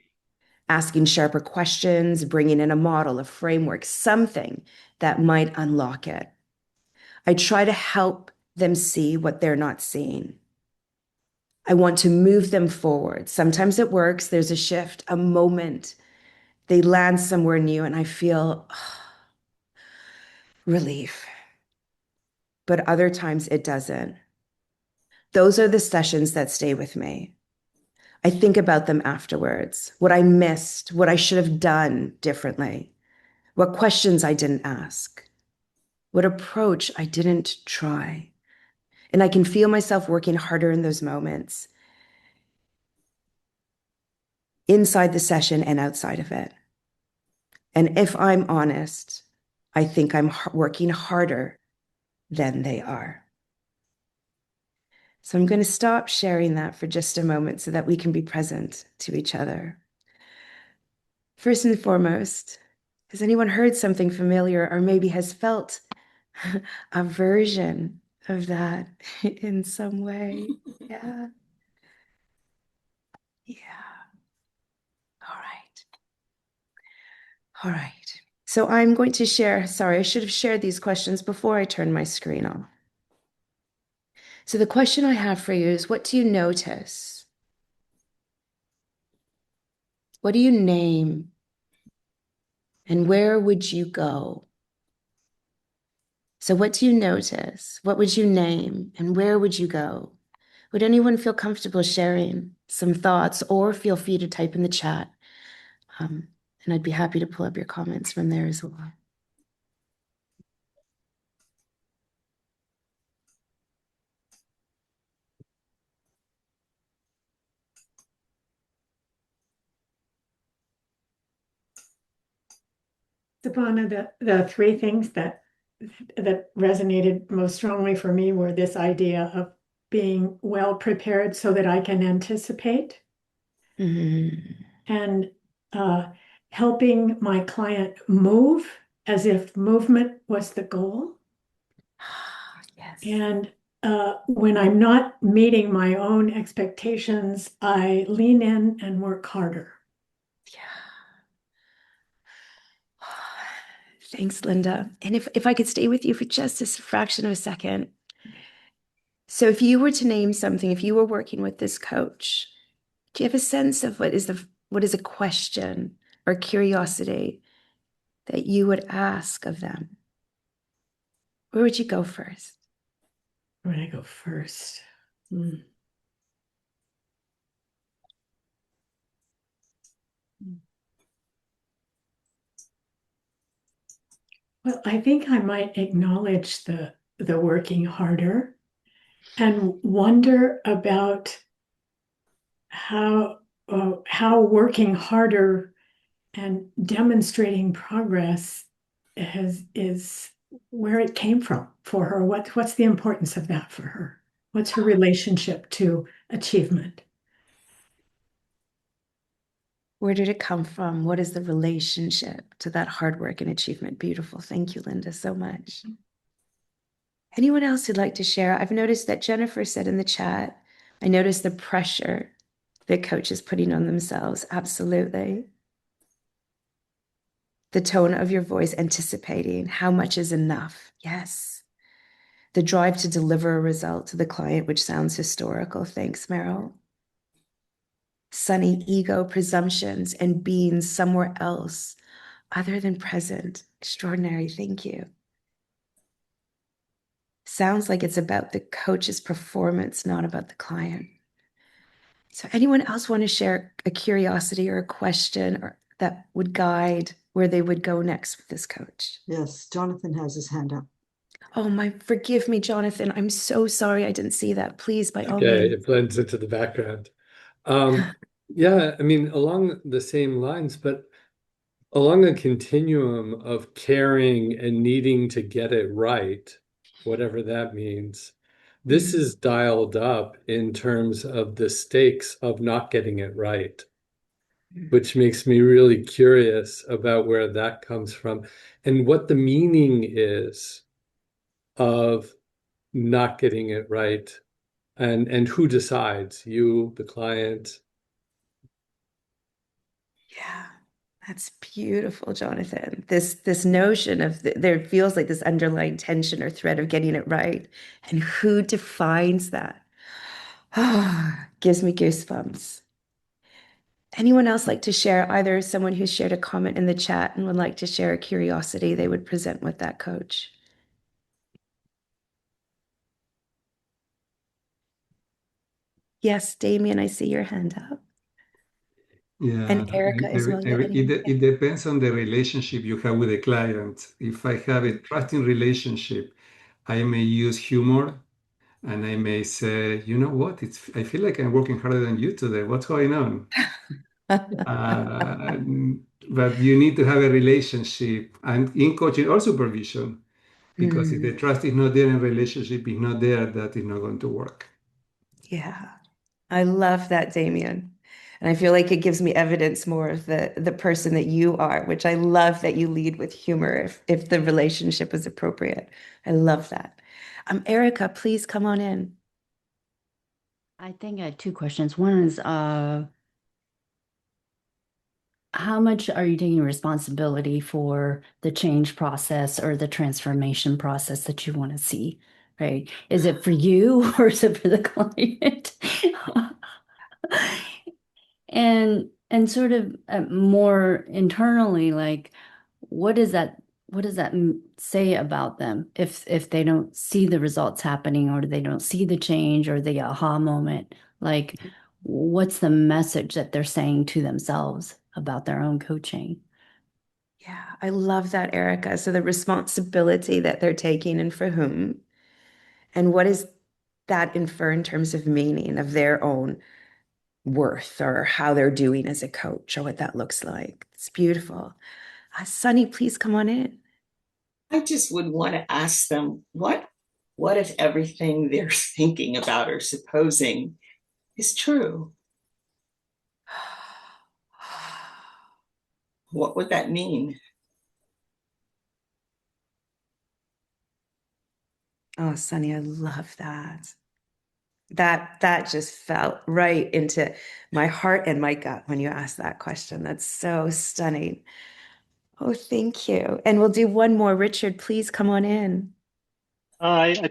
asking sharper questions, bringing in a model, a framework, something that might unlock it. I try to help them see what they're not seeing. I want to move them forward. Sometimes it works. There's a shift, a moment. They land somewhere new, and I feel relief. But other times it doesn't. Those are the sessions that stay with me. I think about them afterwards, what I missed, what I should have done differently, what questions I didn't ask, what approach I didn't try. And I can feel myself working harder in those moments, inside the session and outside of it. And if I'm honest, I think I'm working harder than they are. So I'm going to stop sharing that for just a moment so that we can be present to each other. First and foremost, has anyone heard something familiar or maybe has felt a version of that in some way? Yeah. Yeah. All right. All right. So I'm going to share, sorry, I should have shared these questions before I turned my screen off. So the question I have for you is, what do you notice? What do you name? And where would you go? So what do you notice? What would you name? And where would you go? Would anyone feel comfortable sharing some thoughts, or feel free to type in the chat? And I'd be happy to pull up your comments from there as well. Sapana, the three things that resonated most strongly for me were this idea of being well prepared so that I can anticipate, and helping my client move as if movement was the goal. Yes. And when I'm not meeting my own expectations, I lean in and work harder. Yeah. Thanks, Linda. And if I could stay with you for just a fraction of a second. So if you were to name something, if you were working with this coach, do you have a sense of what is a question or curiosity that you would ask of them? Where would you go first? Where would I go first? Well, I think I might acknowledge the working harder and wonder about how working harder and demonstrating progress is where it came from for her. What's the importance of that for her? What's her relationship to achievement? Where did it come from? What is the relationship to that hard work and achievement? Beautiful. Thank you, Linda, so much. Anyone else who'd like to share? I've noticed that Jennifer said in the chat, I noticed the pressure that coach is putting on themselves. Absolutely. The tone of your voice, anticipating how much is enough. Yes. The drive to deliver a result to the client, which sounds historical. Thanks, Meryl. Sunny ego, presumptions, and being somewhere else other than present. Extraordinary. Thank you. Sounds like it's about the coach's performance, not about the client. So anyone else want to share a curiosity or a question or that would guide where they would go next with this coach? Yes, Jonathan has his hand up. Oh, forgive me, Jonathan. I'm so sorry I didn't see that. Please, by all Okay, means. it blends into the background. Yeah, I mean, along the same lines, but along a continuum of caring and needing to get it right, whatever that means, this is dialed up in terms of the stakes of not getting it right, which makes me really curious about where that comes from and what the meaning is of not getting it right. And who decides? You, the client? Yeah, that's beautiful, Jonathan. This notion of there feels like this underlying tension or thread of getting it right, and who defines that? Gives me goosebumps. Anyone else like to share? Either someone who shared a comment in the chat and would like to share a curiosity they would present with that coach. Yes, Damian, I see your hand up. Yeah, And Erica as well. it depends on the relationship you have with the client. If I have a trusting relationship, I may use humor and I may say, you know what, I feel like I'm working harder than you today. What's going on? Uh, but you need to have a relationship and in coaching or supervision, because if the trust is not there and relationship is not there, that is not going to work. Yeah, I love that, Damian. And I feel like it gives me evidence more of the person that you are, which I love that you lead with humor if the relationship is appropriate. I love that. Erica, please come on in. I think I had two questions. One is, how much are you taking responsibility for the change process or the transformation process that you want to see, right? Is it for you or is it for the client? And sort of more internally, like, what does that say about them if they don't see the results happening or they don't see the change or the aha moment? Like, what's the message that they're saying to themselves about their own coaching? Yeah, I love that, Erica. So the responsibility that they're taking and for whom, and what does that infer in terms of meaning of their own worth or how they're doing as a coach or what that looks like. It's beautiful. Sunny, please come on in. I just would want to ask them, what if everything they're thinking about or supposing is true? What would that mean? Oh, Sunny, I love that. That just felt right into my heart and my gut when you asked that question. That's so stunning. Oh, thank you. And we'll do one more. Richard, please come on in. I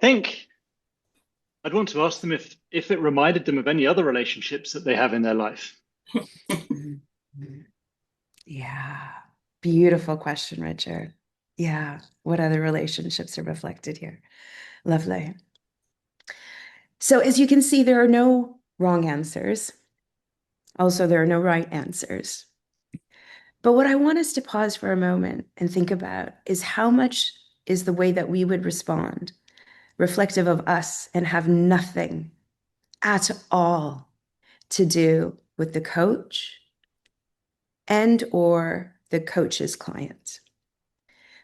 think I'd want to ask them if it reminded them of any other relationships that they have in their life. Yeah, beautiful question, Richard. Yeah, what other relationships are reflected here? Lovely. So as you can see, there are no wrong answers. Also, there are no right answers. But what I want us to pause for a moment and think about is how much is the way that we would respond reflective of us and have nothing at all to do with the coach and or the coach's client,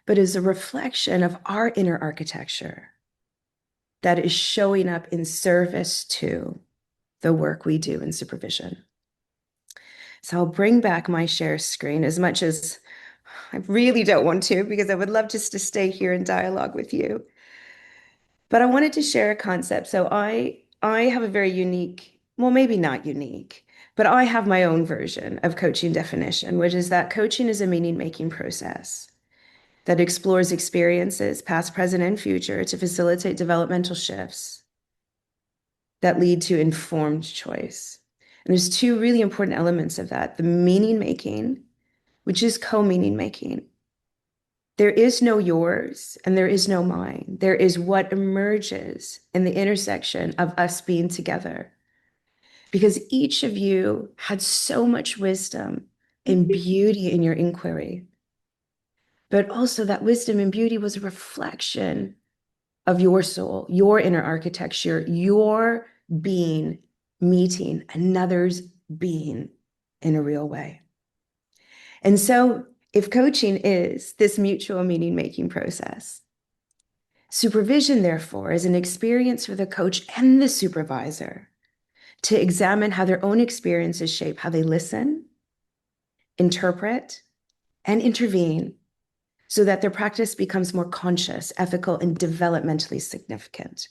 but is a reflection of our inner architecture that is showing up in service to the work we do in supervision. So I'll bring back my share screen as much as I really don't want to, because I would love just to stay here in dialogue with you. But I wanted to share a concept. So I have a very unique, well, maybe not unique, but I have my own version of coaching definition, which is that coaching is a meaning-making process that explores experiences, past, present, and future, to facilitate developmental shifts that lead to informed choice. And there's two really important elements of that: the meaning making, which is co-meaning making. There is no yours and there is no mine. There is what emerges in the intersection of us being together. Because each of you had so much wisdom and beauty in your inquiry. But also that wisdom and beauty was a reflection of your soul, your inner architecture, your being meeting another's being in a real way. And so if coaching is this mutual meaning-making process, supervision, therefore, is an experience for the coach and the supervisor to examine how their own experiences shape how they listen, interpret, and intervene so that their practice becomes more conscious, ethical, and developmentally significant.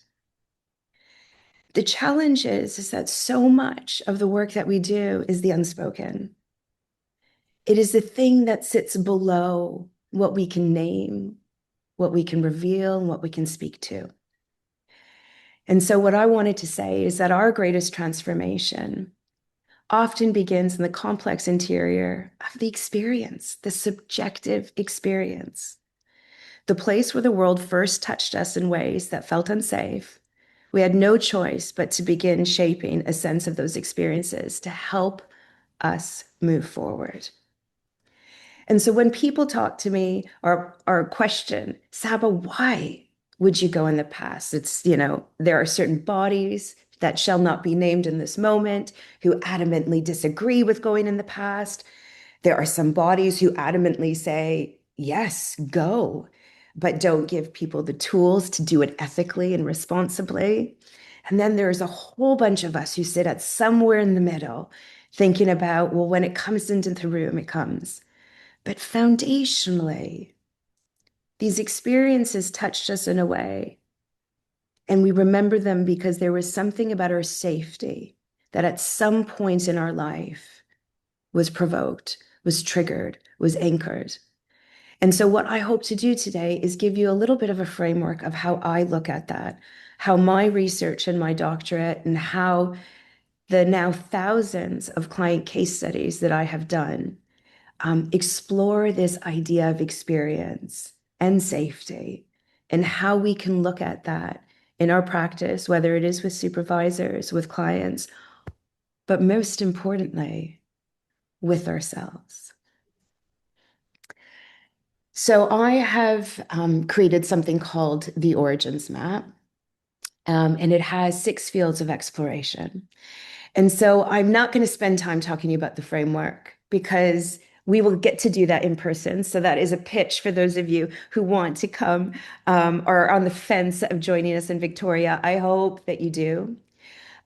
The challenge is that so much of the work that we do is the unspoken. It is the thing that sits below what we can name, what we can reveal, and what we can speak to. And so what I wanted to say is that our greatest transformation often begins in the complex interior of the experience, the subjective experience, the place where the world first touched us in ways that felt unsafe, We had no choice but to begin shaping a sense of those experiences to help us move forward. And so when people talk to me or question, Saba, why would you go in the past? It's, you know, there are certain bodies that shall not be named in this moment who adamantly disagree with going in the past. There are some bodies who adamantly say, yes, go, but don't give people the tools to do it ethically and responsibly. And then there's a whole bunch of us who sit at somewhere in the middle thinking about, well, when it comes into the room, it comes. But foundationally, these experiences touched us in a way, and we remember them because there was something about our safety that at some point in our life was provoked, was triggered, was anchored. And so what I hope to do today is give you a little bit of a framework of how I look at that, how my research and my doctorate and how the now thousands of client case studies that I have done explore this idea of experience and safety and how we can look at that in our practice, whether it is with supervisors, with clients, but most importantly, with ourselves. So I have created something called the Origins Map, and it has 6 fields of exploration. And so I'm not going to spend time talking about the framework because we will get to do that in person. So that is a pitch for those of you who want to come or are on the fence of joining us in Victoria. I hope that you do.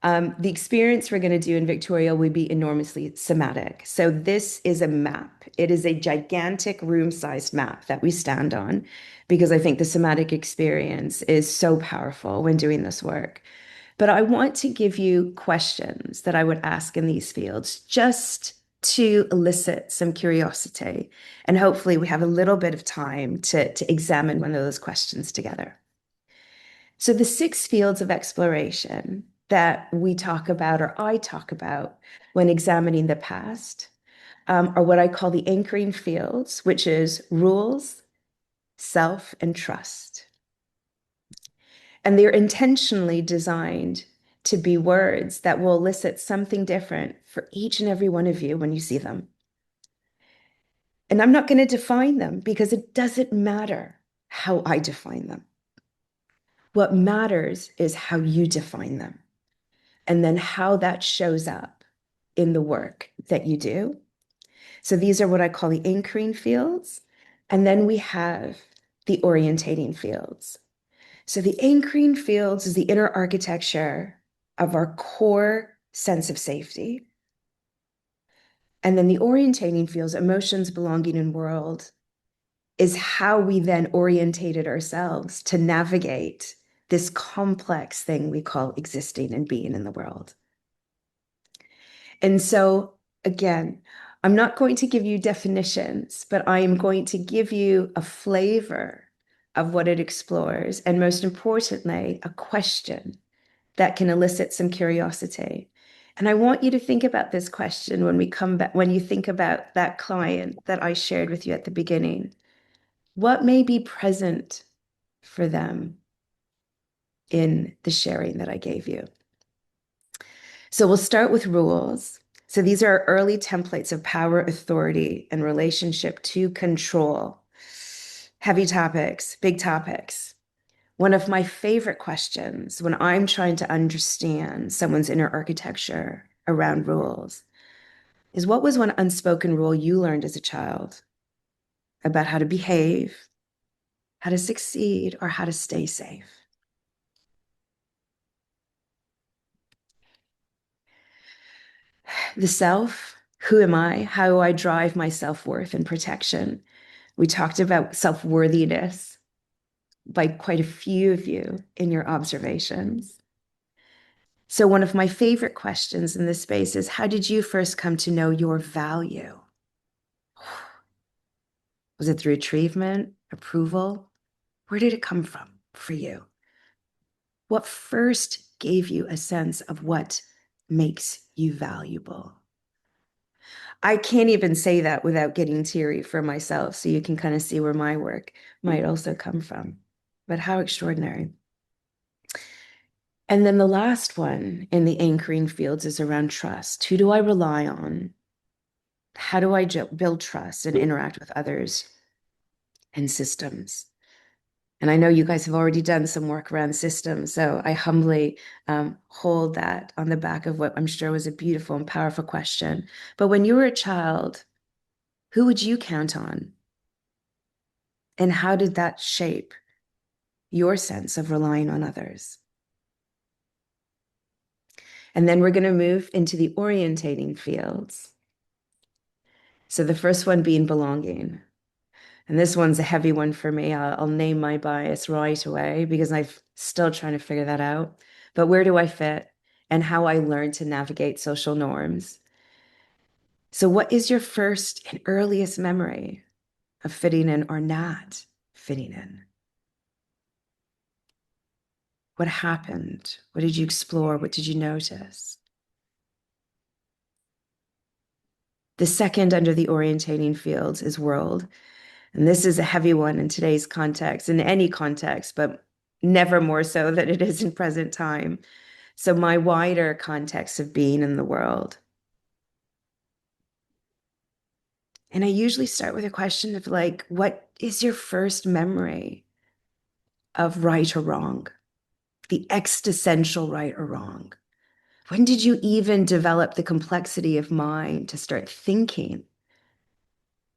The experience we're going to do in Victoria will be enormously somatic. So this is a map. It is a gigantic room-sized map that we stand on because I think the somatic experience is so powerful when doing this work. But I want to give you questions that I would ask in these fields just to elicit some curiosity. And hopefully we have a little bit of time to examine one of those questions together. So the 6 fields of exploration that we talk about, or I talk about when examining the past, are what I call the anchoring fields, which is rules, self, and trust. And they're intentionally designed to be words that will elicit something different for each and every one of you when you see them. And I'm not going to define them because it doesn't matter how I define them. What matters is how you define them, and then how that shows up in the work that you do. So these are what I call the anchoring fields. And then we have the orientating fields. So the anchoring fields is the inner architecture of our core sense of safety. And then the orientating fields, emotions, belonging, and world, is how we then orientated ourselves to navigate this complex thing we call existing and being in the world. And so, again, I'm not going to give you definitions, but I am going to give you a flavor of what it explores, and most importantly, a question that can elicit some curiosity. And I want you to think about this question when we come back, when you think about that client that I shared with you at the beginning. What may be present for them in the sharing that I gave you? So we'll start with rules. So these are early templates of power, authority, and relationship to control. Heavy topics, big topics. One of my favorite questions when I'm trying to understand someone's inner architecture around rules is, what was one unspoken rule you learned as a child about how to behave, how to succeed, or how to stay safe? The self, who am I? How do I drive my self-worth and protection? We talked about self-worthiness by quite a few of you in your observations. So one of my favorite questions in this space is, how did you first come to know your value? Was it through achievement, approval? Where did it come from for you? What first gave you a sense of what makes you valuable? I can't even say that without getting teary for myself, so you can kind of see where my work might also come from. But how extraordinary. And then the last one in the anchoring fields is around trust. Who do I rely on? How do I build trust and interact with others and systems? And I know you guys have already done some work around systems, so I humbly hold that on the back of what I'm sure was a beautiful and powerful question. But when you were a child, who would you count on? And how did that shape your sense of relying on others? And then we're going to move into the orientating fields. So the first one being belonging. And this one's a heavy one for me. I'll name my bias right away because I'm still trying to figure that out. But where do I fit and how I learn to navigate social norms? So what is your first and earliest memory of fitting in or not fitting in? What happened? What did you explore? What did you notice? The second under the orientating fields is world. And this is a heavy one in today's context, in any context, but never more so than it is in present time. So my wider context of being in the world. And I usually start with a question of like, what is your first memory of right or wrong? The existential right or wrong? When did you even develop the complexity of mind to start thinking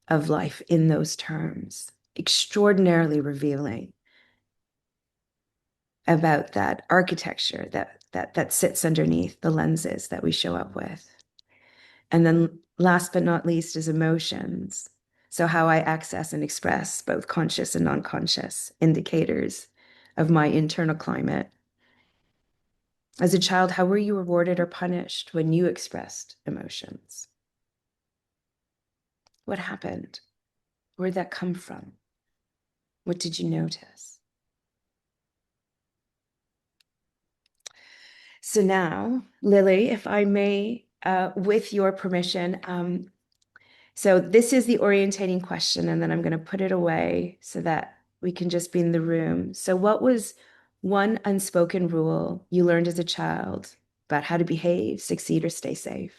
of life in those terms? Extraordinarily revealing about that architecture that sits underneath the lenses that we show up with. And then last but not least is emotions. So how I access and express both conscious and non-conscious indicators of my internal climate. As a child, how were you rewarded or punished when you expressed emotions? What happened? Where'd that come from? What did you notice? So now, Lily, if I may, with your permission, so this is the orientating question, and then I'm going to put it away so that we can just be in the room. So what was one unspoken rule you learned as a child about how to behave, succeed, or stay safe?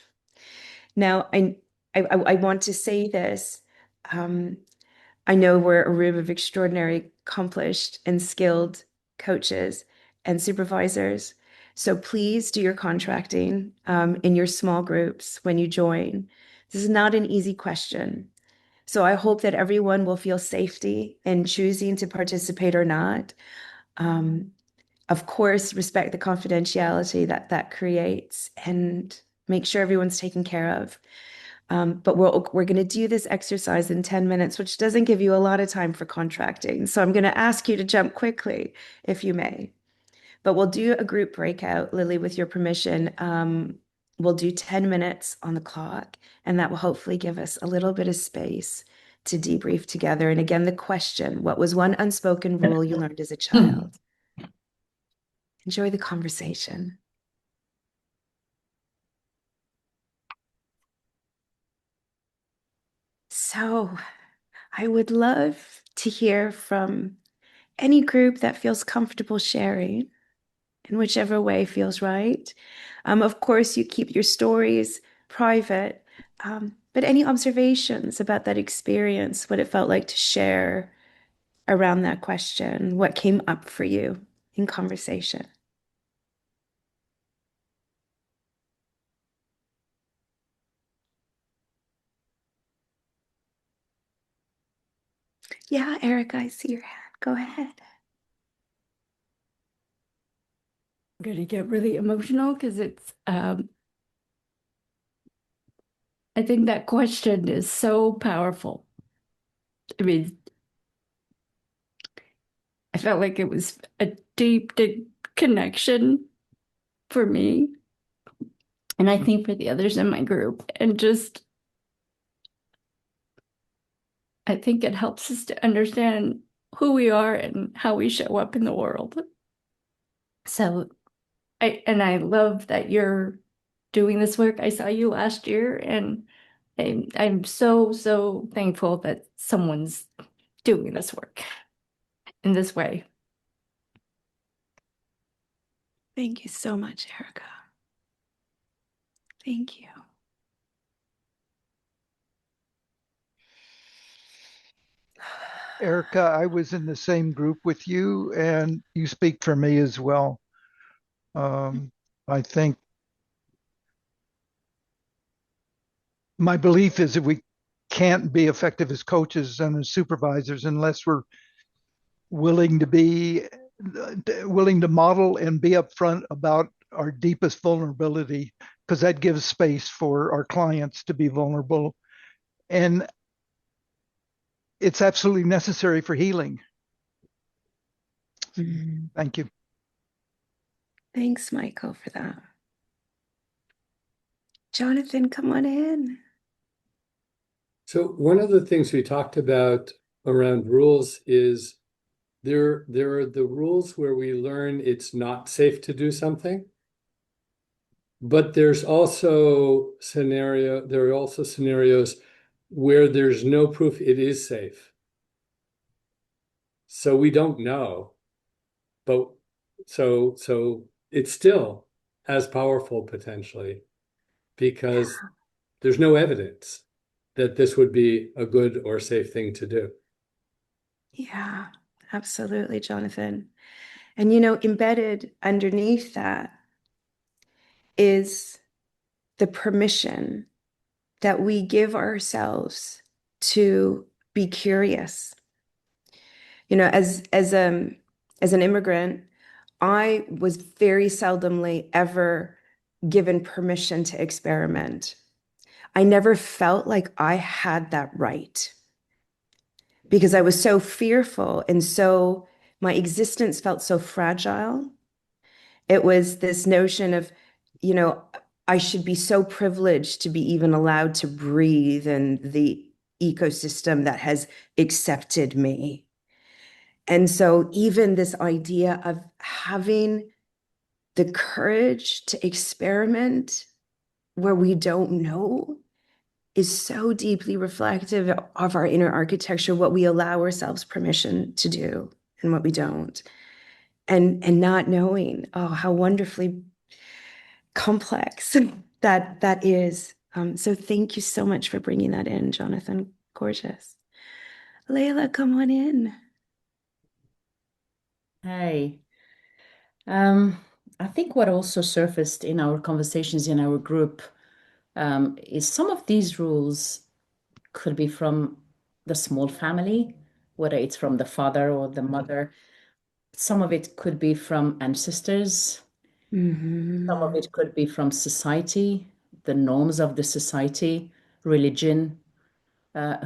Now, I want to say this. I know we're a room of extraordinary, accomplished, and skilled coaches and supervisors. So please do your contracting in your small groups when you join. This is not an easy question. So I hope that everyone will feel safety in choosing to participate or not. Of course, respect the confidentiality that creates and make sure everyone's taken care of. But we're going to do this exercise in 10 minutes, which doesn't give you a lot of time for contracting. So I'm going to ask you to jump quickly, if you may. But we'll do a group breakout, Lily, with your permission. We'll do 10 minutes on the clock, and that will hopefully give us a little bit of space to debrief together. And again, the question, what was one unspoken rule you learned as a child? Enjoy the conversation. So I would love to hear from any group that feels comfortable sharing in whichever way feels right. Of course, you keep your stories private, but any observations about that experience, what it felt like to share around that question, what came up for you in conversation? Yeah, Erica, I see your hand. Go ahead. I'm going to get really emotional because it's, I think that question is so powerful. I mean, I felt like it was a deep, deep connection for me. And I think for the others in my group. And just, I think it helps us to understand who we are and how we show up in the world. So I love that you're doing this work. I saw you last year, and I'm so, so thankful that someone's doing this work in this way. Thank you so much, Erica. Thank you. Erica, I was in the same group with you, and you speak for me as well. I think my belief is that we can't be effective as coaches and as supervisors unless we're willing to model and be upfront about our deepest vulnerability, because that gives space for our clients to be vulnerable. And it's absolutely necessary for healing. Thank you. Thanks, Michael, for that. Jonathan, come on in. So one of the things we talked about around rules is there are the rules where we learn it's not safe to do something, but there are also scenarios where there's no proof it is safe. So we don't know, but so it's still as powerful potentially because there's no evidence that this would be a good or safe thing to do. Yeah, absolutely, Jonathan. And, you know, embedded underneath that is the permission that we give ourselves to be curious. You know, as an immigrant, I was very seldomly ever given permission to experiment. I never felt like I had that right because I was so fearful, and so my existence felt so fragile. It was this notion of, you know, I should be so privileged to be even allowed to breathe in the ecosystem that has accepted me. And so even this idea of having the courage to experiment where we don't know is so deeply reflective of our inner architecture, what we allow ourselves permission to do and what we don't. And not knowing, oh, how wonderfully complex that is. So thank you so much for bringing that in, Jonathan. Gorgeous. Layla, come on in. Hey. I think what also surfaced in our conversations in our group is some of these rules could be from the small family, whether it's from the father or the mother. Some of it could be from ancestors. Some of it could be from society, the norms of the society, religion,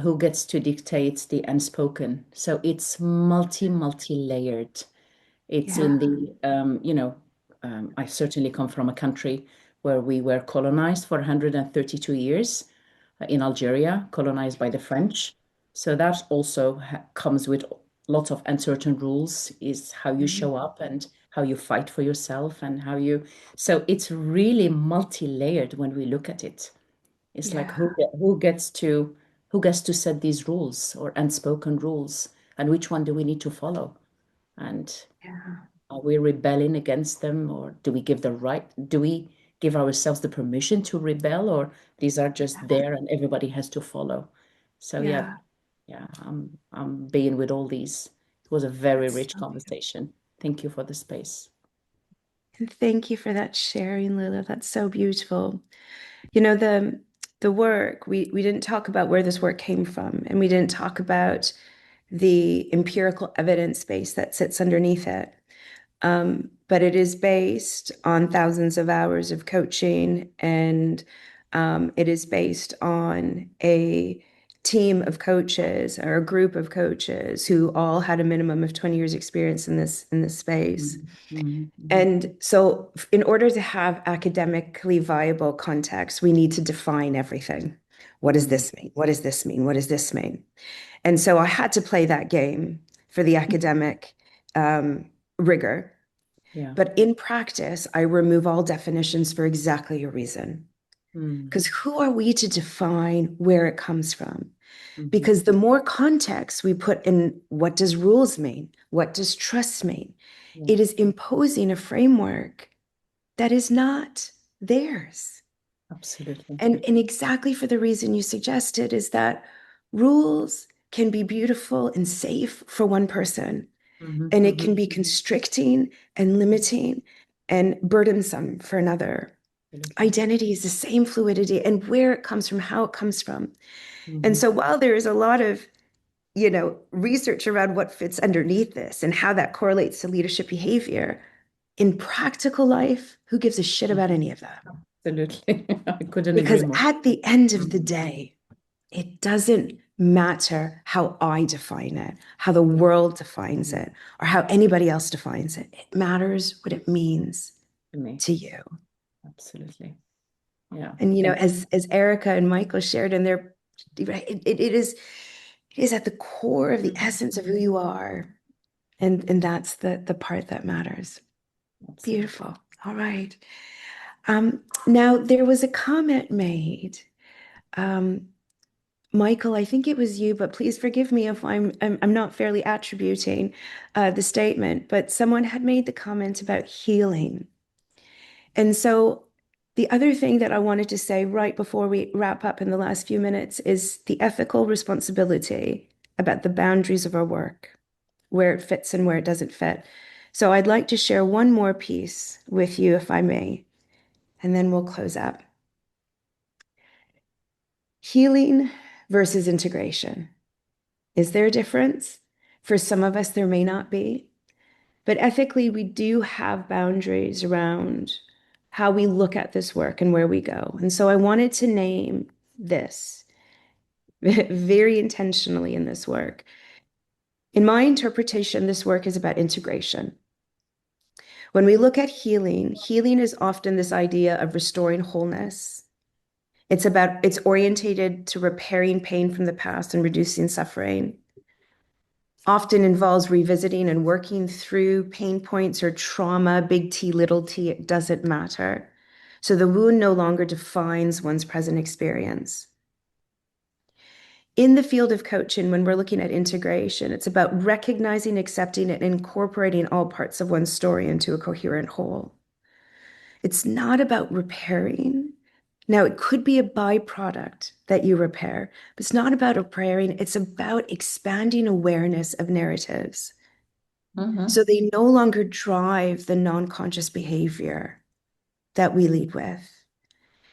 who gets to dictate the unspoken. So it's multi-layered. It's in the, I certainly come from a country where we were colonized for 132 years in Algeria, colonized by the French. So that also comes with lots of uncertain rules, is how you show up and how you fight for yourself and how you, so it's really multi-layered when we look at it. It's like who gets to set these rules or unspoken rules, and which one do we need to follow? And are we rebelling against them, or do we give ourselves the permission to rebel, or these are just there and everybody has to follow? So I'm being with all these. It was a very rich conversation. Thank you for the space. And thank you for that sharing, Lila. That's so beautiful. You know, the work, we didn't talk about where this work came from, and we didn't talk about the empirical evidence base that sits underneath it. But it is based on thousands of hours of coaching, and it is based on a team of coaches or a group of coaches who all had a minimum of 20 years experience in this space. And so in order to have academically viable context, we need to define everything. What does this mean? What does this mean? What does this mean? And so I had to play that game for the academic rigor. But in practice, I remove all definitions for exactly a reason. Because who are we to define where it comes from? Because the more context we put in, what does rules mean? What does trust mean? It is imposing a framework that is not theirs. Absolutely. And exactly for the reason you suggested, is that rules can be beautiful and safe for one person, and it can be constricting and limiting and burdensome for another. Identity is the same fluidity, and where it comes from, how it comes from. And so while there is a lot of, research around what fits underneath this and how that correlates to leadership behavior, in practical life, who gives a shit about any of that? Absolutely. I couldn't Because agree more. at the end of the day, it doesn't matter how I define it, how the world defines it, or how anybody else defines it. It matters what it means To me. to you. Absolutely. Yeah. And as Erica and Michael shared in their, it is at the core of the essence of who you are. And that's the part that matters. Absolutely. Beautiful. All right. Now there was a comment made. Michael, I think it was you, but please forgive me if I'm not fairly attributing the statement, but someone had made the comment about healing. And so the other thing that I wanted to say right before we wrap up in the last few minutes is the ethical responsibility about the boundaries of our work, where it fits and where it doesn't fit. So I'd like to share one more piece with you, if I may, and then we'll close up. Healing versus integration. Is there a difference? For some of us, there may not be. But ethically, we do have boundaries around how we look at this work and where we go. And so I wanted to name this very intentionally in this work. In my interpretation, this work is about integration. When we look at healing, healing is often this idea of restoring wholeness. It's orientated to repairing pain from the past and reducing suffering. Often involves revisiting and working through pain points or trauma, big T, little t, it doesn't matter. So the wound no longer defines one's present experience. In the field of coaching, when we're looking at integration, it's about recognizing, accepting, and incorporating all parts of one's story into a coherent whole. It's not about repairing. Now, it could be a byproduct that you repair, but it's not about repairing. It's about expanding awareness of narratives. So they no longer drive the non-conscious behavior that we lead with.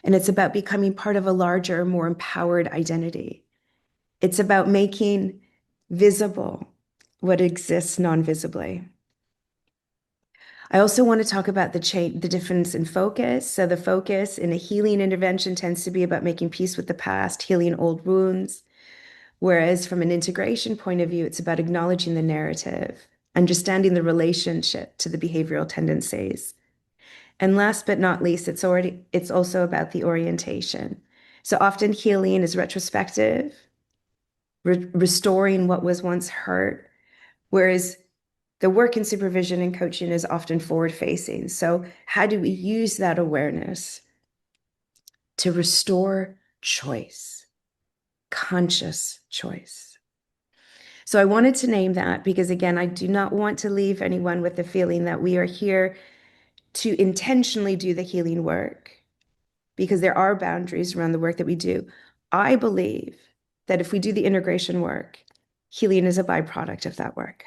And it's about becoming part of a larger, more empowered identity. It's about making visible what exists non-visibly. I also want to talk about the difference in focus. So the focus in a healing intervention tends to be about making peace with the past, healing old wounds. Whereas from an integration point of view, it's about acknowledging the narrative, understanding the relationship to the behavioral tendencies. And last but not least, it's also about the orientation. So often healing is retrospective, restoring what was once hurt, whereas the work in supervision and coaching is often forward-facing. So how do we use that awareness to restore choice, conscious choice? So I wanted to name that because, again, I do not want to leave anyone with the feeling that we are here to intentionally do the healing work, because there are boundaries around the work that we do. I believe that if we do the integration work, healing is a byproduct of that work.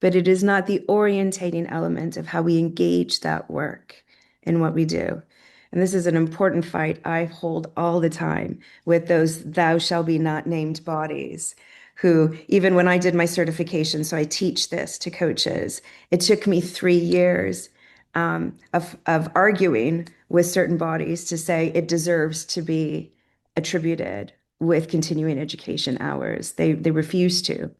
But it is not the orientating element of how we engage that work in what we do. And this is an important fight I hold all the time with those thou shall be not named bodies, who, even when I did my certification, so I teach this to coaches, it took me 3 years of arguing with certain bodies to say it deserves to be attributed with continuing education hours. They refused to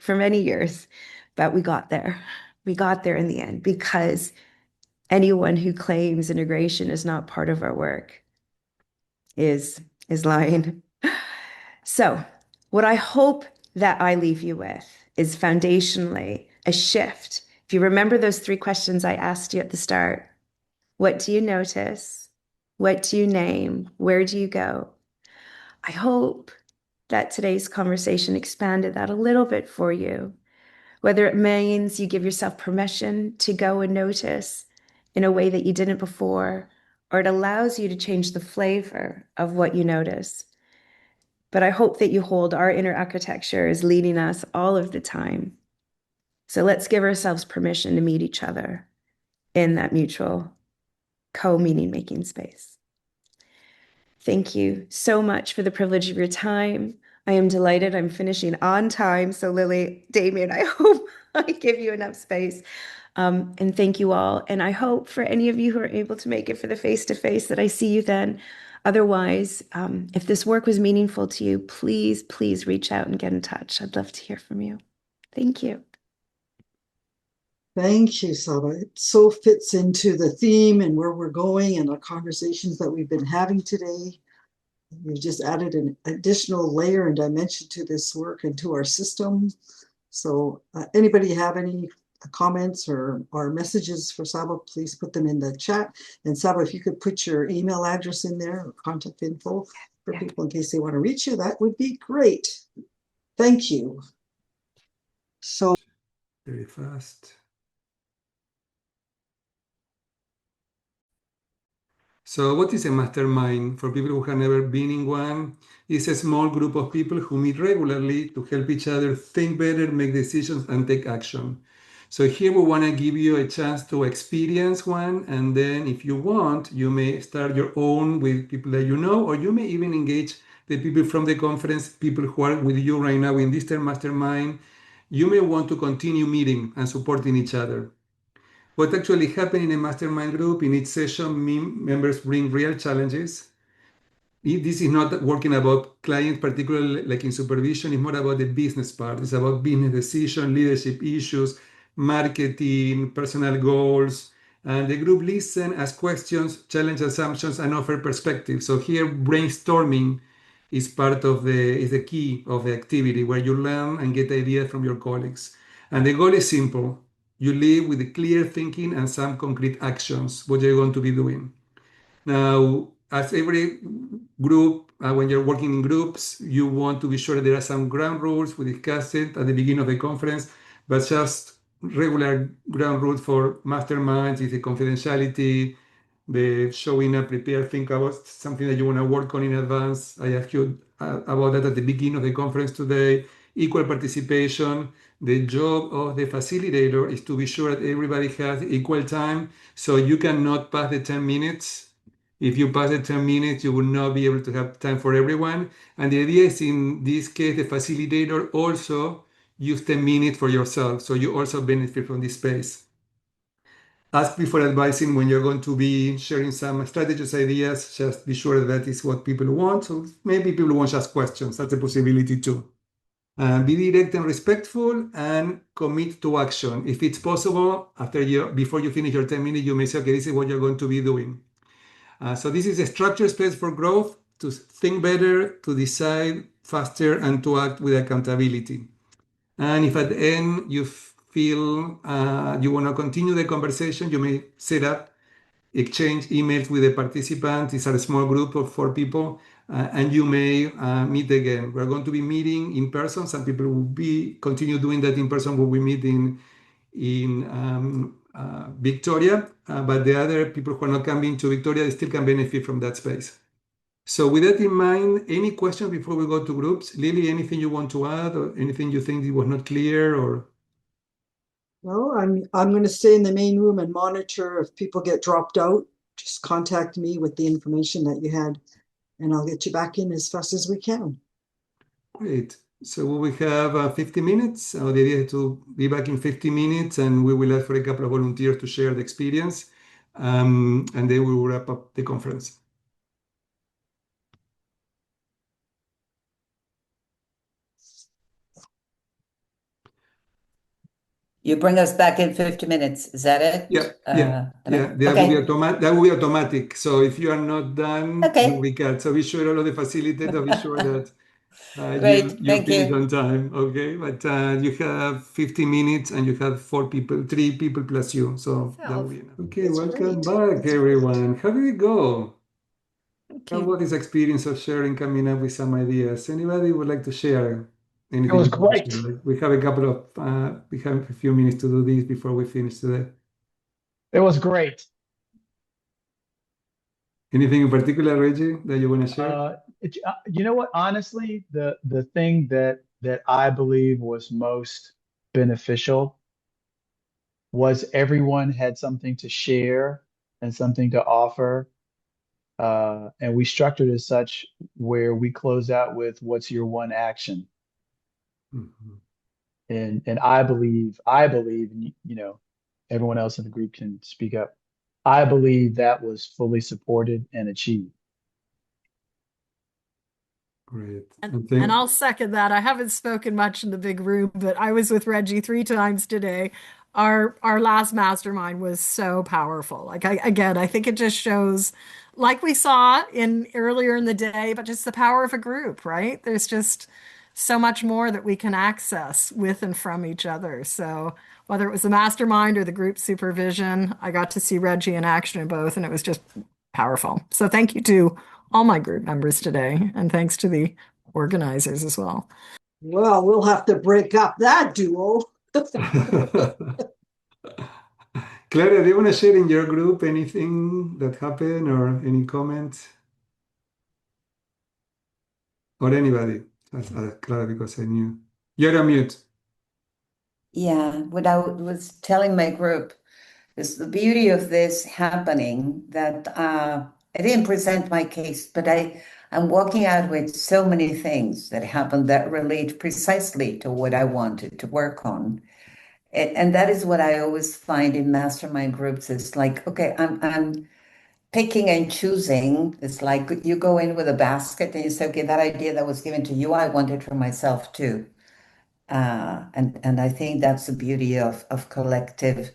for many years, but we got there. We got there in the end, because anyone who claims integration is not part of our work is lying. So what I hope that I leave you with is foundationally a shift. If you remember those 3 questions I asked you at the start, what do you notice? What do you name? Where do you go? I hope that today's conversation expanded that a little bit for you, whether it means you give yourself permission to go and notice in a way that you didn't before, or it allows you to change the flavor of what you notice. But I hope that you hold our inner architecture as leading us all of the time. So let's give ourselves permission to meet each other in that mutual co-meaning making space. Thank you so much for the privilege of your time. I am delighted I'm finishing on time. So Lily, Damian, I hope I give you enough space. And thank you all. And I hope for any of you who are able to make it for the face-to-face that I see you then. Otherwise, if this work was meaningful to you, please, please reach out and get in touch. I'd love to hear from you. Thank you. Thank you, Saba. It so fits into the theme and where we're going and the conversations that we've been having today. You've just added an additional layer and dimension to this work and to our system. So anybody have any comments or messages for Saba, please put them in the chat. And Saba, if you could put your email address in there or contact info for people in case they want to reach you, that would be great. Thank you. So Very fast. So what is a mastermind? For people who have never been in one, it's a small group of people who meet regularly to help each other think better, make decisions, and take action. So here we want to give you a chance to experience one, and then if you want, you may start your own with people that you know, or you may even engage the people from the conference, people who are with you right now in this mastermind. You may want to continue meeting and supporting each other. What actually happens in a mastermind group, in each session, members bring real challenges. This is not working about clients, particularly like in supervision, it's more about the business part. It's about business decision, leadership issues, marketing, personal goals. And the group listen, ask questions, challenge assumptions, and offer perspective. So here brainstorming is the key of the activity where you learn and get ideas from your colleagues. And the goal is simple. You live with clear thinking and some concrete actions, what you're going to be doing. Now, as every group, when you're working in groups, you want to be sure there are some ground rules. We discussed it at the beginning of the conference, but just regular ground rules for masterminds is the confidentiality, the showing up, prepare, think about something that you want to work on in advance. I asked you about that at the beginning of the conference today. Equal participation. The job of the facilitator is to be sure that everybody has equal time. So you cannot pass the 10 minutes. If you pass the 10 minutes, you will not be able to have time for everyone. And the idea is in this case, the facilitator also use 10 minutes for yourself. So you also benefit from this space. Ask me for advising when you're going to be sharing some strategies, ideas. Just be sure that is what people want. So maybe people want to ask questions. That's a possibility too. Be direct and respectful and commit to action. If it's possible, before you finish your 10 minutes, you may say, okay, this is what you're going to be doing. So this is a structured space for growth, to think better, to decide faster, and to act with accountability. And if at the end you feel you want to continue the conversation, you may set up, exchange emails with the participants. It's a small group of 4 people, and you may meet again. We're going to be meeting in person. Some people will continue doing that in person. We'll be meeting in Victoria, but the other people who are not coming to Victoria, they still can benefit from that space. So with that in mind, any questions before we go to groups? Lily, anything you want to add or anything you think was not clear or? no, I'm going to stay in the main room and monitor if people get dropped out. Just contact me with the information that you had, and I'll get you back in as fast as we can. Great. So we have 50 minutes. The idea is to be back in 50 minutes, and we will ask for a couple of volunteers to share the experience, and then we will wrap up the conference. You bring us back in 50 minutes. Is that it? Yeah. That Okay. will be automatic. So if you are not done, Okay. you will be cut. So be sure all of the facilitators be sure that Great. you Thank finish you. on time. Okay, but you have 50 minutes and you have 4 people, 3 people plus you. So that will be enough. Okay, That's welcome great. back, That's everyone. How did it go? Thank How you. was this experience of sharing, coming up with some ideas? Anybody would like to share? Anything was you want to great. share? We have we have a few minutes to do this before we finish today. It was great. Anything in particular, Reggie, that you want to share? You know what? Honestly, the thing that I believe was most beneficial was everyone had something to share and something to offer. And we structured as such where we close out with what's your one action. Mhm. And I believe, and you know, everyone else in the group can speak up. I believe that was fully supported and achieved. Great. And I'll second that. I haven't spoken much in the big room, but I was with Reggie 3 times today. Our last mastermind was so powerful. Like I think it just shows, like we saw in earlier in the day, but just the power of a group, right? There's just so much more that we can access with and from each other. So whether it was the mastermind or the group supervision, I got to see Reggie in action in both, and it was just powerful. So thank you to all my group members today, and thanks to the organizers as well. Well, we'll have to break up that duo. Clara, do you want to share in your group anything that happened or any comments? Or anybody? That's Clara, because I knew. You're on mute. Yeah, what I was telling my group is the beauty of this happening that I didn't present my case, but I'm walking out with so many things that happened that relate precisely to what I wanted to work on. And that is what I always find in mastermind groups. It's like, okay, I'm picking and choosing. It's like you go in with a basket and you say, okay, that idea that was given to you, I want it for myself too. And I think that's the beauty of collective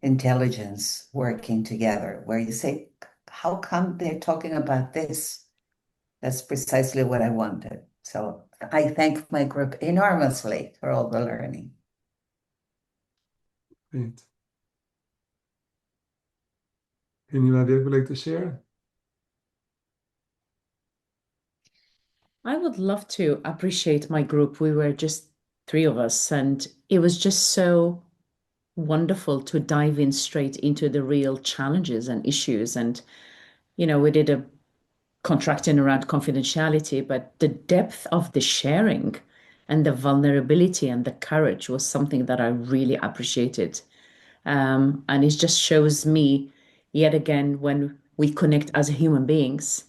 intelligence working together, where you say, how come they're talking about this? That's precisely what I wanted. So I thank my group enormously for all the learning. Great. Anybody else would like to share? I would love to appreciate my group. We were just 3 of us, and it was just so wonderful to dive in straight into the real challenges and issues. And, we did a contracting around confidentiality, but the depth of the sharing and the vulnerability and the courage was something that I really appreciated. And it just shows me yet again when we connect as human beings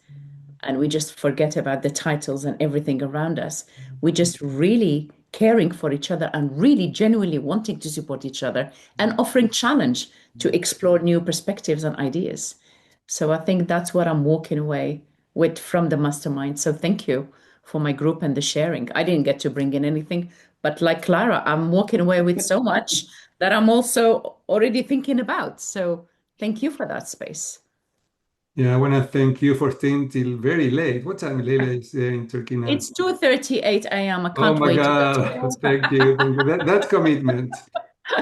and we just forget about the titles and everything around us. We just really caring for each other and really genuinely wanting to support each other and offering challenge to explore new perspectives and ideas. So I think that's what I'm walking away with from the mastermind. So thank you for my group and the sharing. I didn't get to bring in anything, but like Clara, I'm walking away with so much that I'm also already thinking about. So thank you for that space. Yeah, I want to thank you for staying till very late. What time Leila is in Turkey now? It's 2:38 a.m. I Oh can't my wait to God. go to bed. Thank you. Thank you. That's commitment.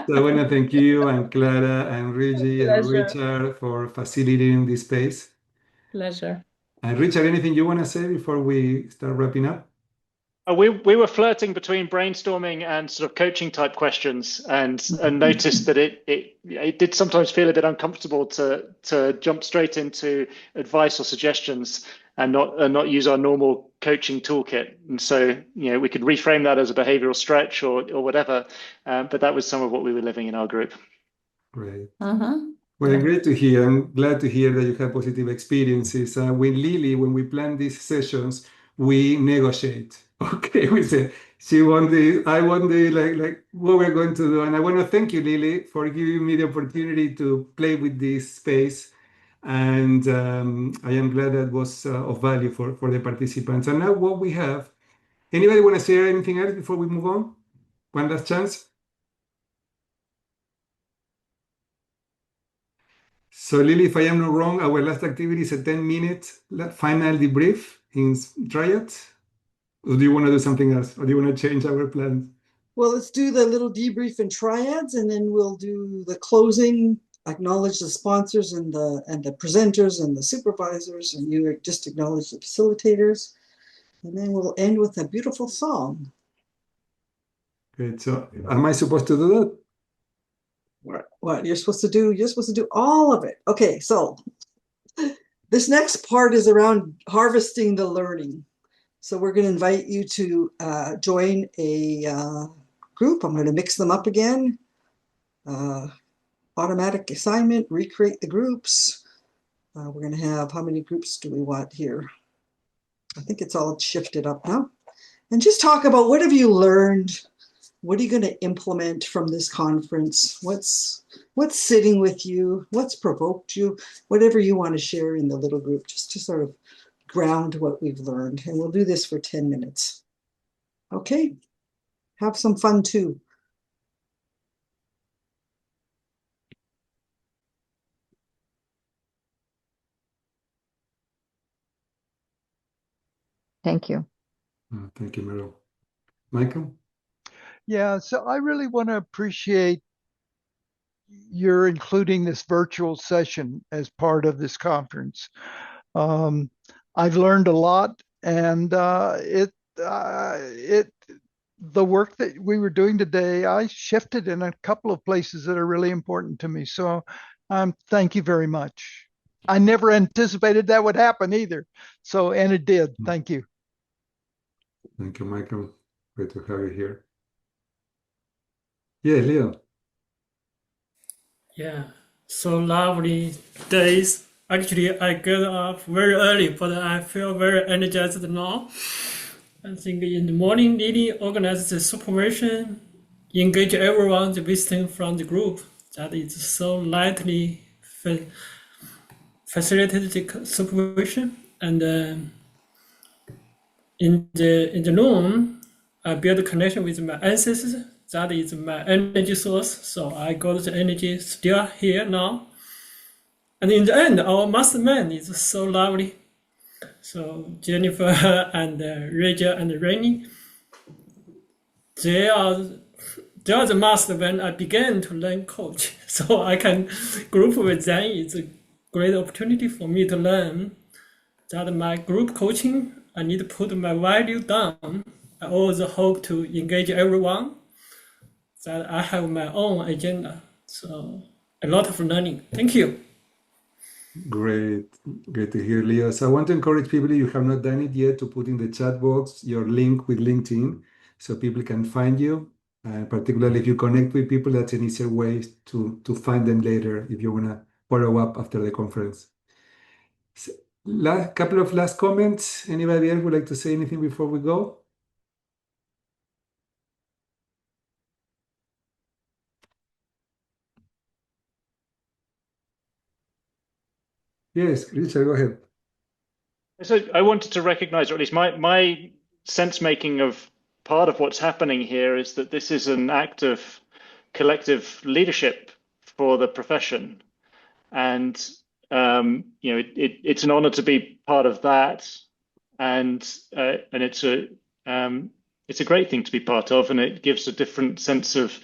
So I want to thank you and Clara and Reggie and Pleasure. Richard for facilitating this space. Pleasure. And Richard, anything you want to say before we start wrapping up? We were flirting between brainstorming and sort of coaching type questions, and noticed that it did sometimes feel a bit uncomfortable to jump straight into advice or suggestions and not use our normal coaching toolkit. And so we could reframe that as a behavioral stretch or whatever, but that was some of what we were living in our group. Great. Uh-huh. Well, great to hear. I'm glad to hear that you have positive experiences. With Lily, when we plan these sessions, we negotiate. Okay, we say she want the, I want the, like what we're going to do. And I want to thank you, Lily, for giving me the opportunity to play with this space. And I am glad that was of value for the participants. And now what we have, anybody want to share anything else before we move on? One last chance. So Lily, if I am not wrong, our last activity is a 10-minute final debrief in Triad. Or do you want to do something else? Or do you want to change our plans? Well, let's do the little debrief in triads, and then we'll do the closing, acknowledge the sponsors and the presenters and the supervisors, and you just acknowledge the facilitators. And then we'll end with a beautiful song. Great. So am I supposed to do that? What you're supposed to do? You're supposed to do all of it. Okay, so this next part is around harvesting the learning. So we're going to invite you to join a group. I'm going to mix them up again. Automatic assignment, recreate the groups. We're going to have, how many groups do we want here? I think it's all shifted up now. And just talk about, what have you learned? What are you going to implement from this conference? What's sitting with you? What's provoked you? Whatever you want to share in the little group, just to sort of ground what we've learned. And we'll do this for 10 minutes. Okay, have some fun too. Thank you. Thank you, Meryl. Michael? Yeah, so I really want to appreciate your including this virtual session as part of this conference. I've learned a lot, and the work that we were doing today, I shifted in a couple of places that are really important to me. So thank you very much. I never anticipated that would happen either. So, and it did. Thank you. Thank you, Michael. Great to have you here. Yeah, Leo. Yeah, so lovely days. Actually, I get up very early, but I feel very energized now. I think in the morning, Lily organizes the supervision, engage everyone visiting from the group. That is so lightly facilitated the supervision. And in the room, I build a connection with my ancestors. That is my energy source. So I got the energy still here now. And in the end, our mastermind is so lovely. So Jennifer and Rachel and Rainy, they are the master when I began to learn coach. So I can group with them. It's a great opportunity for me to learn that my group coaching, I need to put my value down. I always hope to engage everyone, that I have my own agenda. So a lot of learning. Thank you. Great to hear, Leo. So I want to encourage people, if you have not done it yet, to put in the chat box your link with LinkedIn so people can find you. Particularly if you connect with people, that's an easier way to find them later if you want to follow up after the conference. So, couple of last comments. Anybody else would like to say anything before we go? Yes, Richard, go ahead. So I wanted to recognize, or at least my sense making of part of what's happening here is that this is an act of collective leadership for the profession. And it's an honor to be part of that. And it's a great thing to be part of, and it gives a different sense of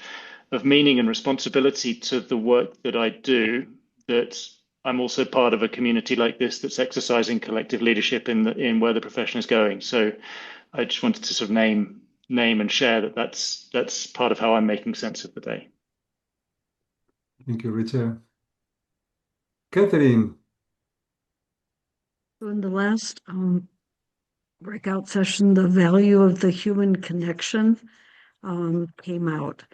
meaning and responsibility to the work that I do, that I'm also part of a community like this that's exercising collective leadership in where the profession is going. So I just wanted to sort of name and share that's part of how I'm making sense of the day. Thank you, Richard. Catherine. So in the last breakout session, the value of the human connection came out,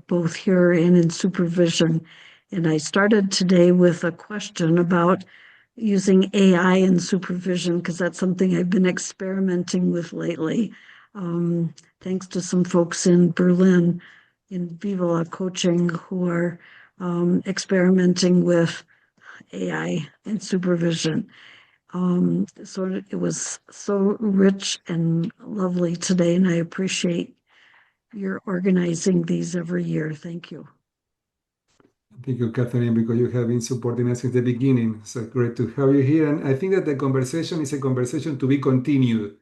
both here and in supervision. And I started today with a question about using AI in supervision, because that's something I've been experimenting with lately. Thanks to some folks in Berlin in Viva La Coaching who are experimenting with AI and supervision. So it was so rich and lovely today, and I appreciate your organizing these every year. Thank you. Thank you, Catherine, because you have been supporting us since the beginning. So great to have you here. And I think that the conversation is a conversation to be continued,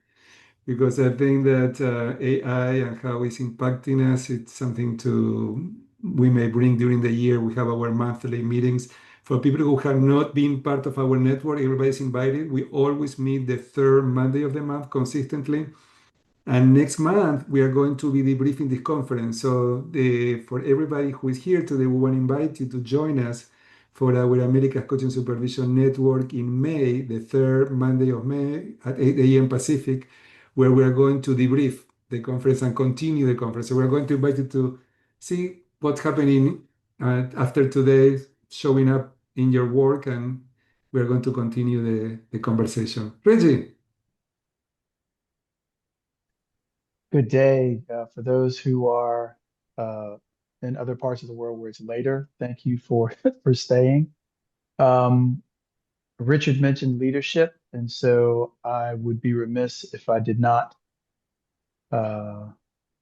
because I think that AI and how it's impacting us, it's something we may bring during the year. We have our monthly meetings. For people who have not been part of our network, everybody's invited. We always meet the third Monday of the month consistently. And next month, we are going to be debriefing this conference. So for everybody who is here today, we want to invite you to join us for our America's Coaching Supervision Network in May, the third Monday of May at 8 a.m. Pacific, where we are going to debrief the conference and continue the conference. So we're going to invite you to see what's happening after today, showing up in your work, and we're going to continue the conversation. Reggie. Good day. For those who are in other parts of the world where it's later, thank you for for staying. Richard mentioned leadership, and so I would be remiss if I did not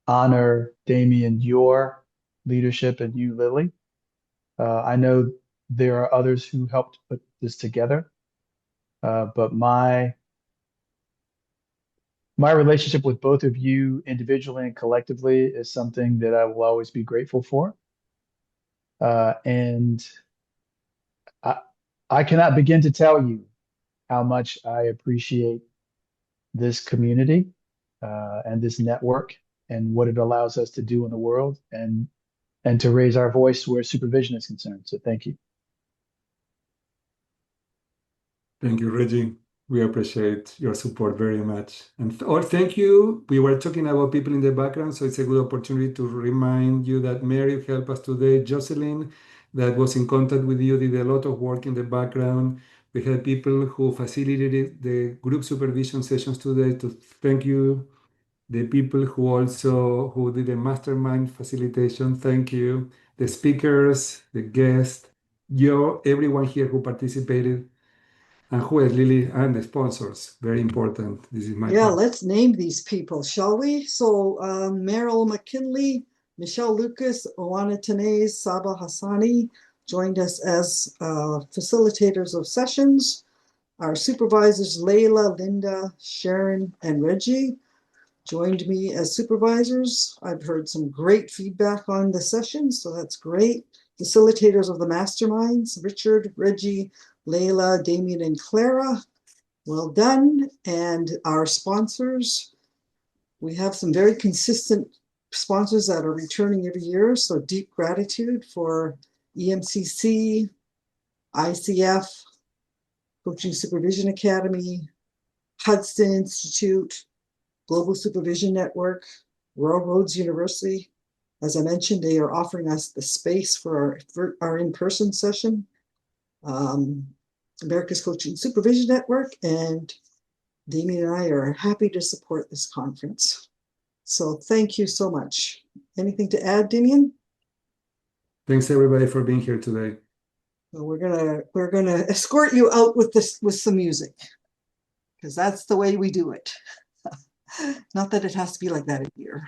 honor Damian, your leadership, and you, Lily. I know there are others who helped put this together, but my relationship with both of you individually and collectively is something that I will always be grateful for. And I cannot begin to tell you how much I appreciate this community and this network and what it allows us to do in the world and to raise our voice where supervision is concerned. So thank you. Thank you, Reggie. We appreciate your support very much. And thank you. We were talking about people in the background, so it's a good opportunity to remind you that Mary helped us today. Jocelyn, that was in contact with you, did a lot of work in the background. We had people who facilitated the group supervision sessions today. To thank you. The people who did the mastermind facilitation, thank you. The speakers, the guests, everyone here who participated. And who is Lily? And the sponsors. Very important. This is my part. Let's name these people, shall we? So Meryl McKinley, Michelle Lucas, Oana Tanez, Saba Hassani joined us as facilitators of sessions. Our supervisors, Layla, Linda, Sharon, and Reggie joined me as supervisors. I've heard some great feedback on the sessions, so that's great. Facilitators of the masterminds, Richard, Reggie, Layla, Damian, and Clara. Well done. And our sponsors, we have some very consistent sponsors that are returning every year. So deep gratitude for EMCC, ICF, Coaching Supervision Academy, Hudson Institute, Global Supervision Network, Royal Roads University. As I mentioned, they are offering us the space for our in-person session. America's Coaching Supervision Network, and Damian and I are happy to support this conference. So thank you so much. Anything to add, Damian? Thanks everybody for being here today. Well, we're gonna escort you out with some music, because that's the way we do it. Not that it has to be like that here.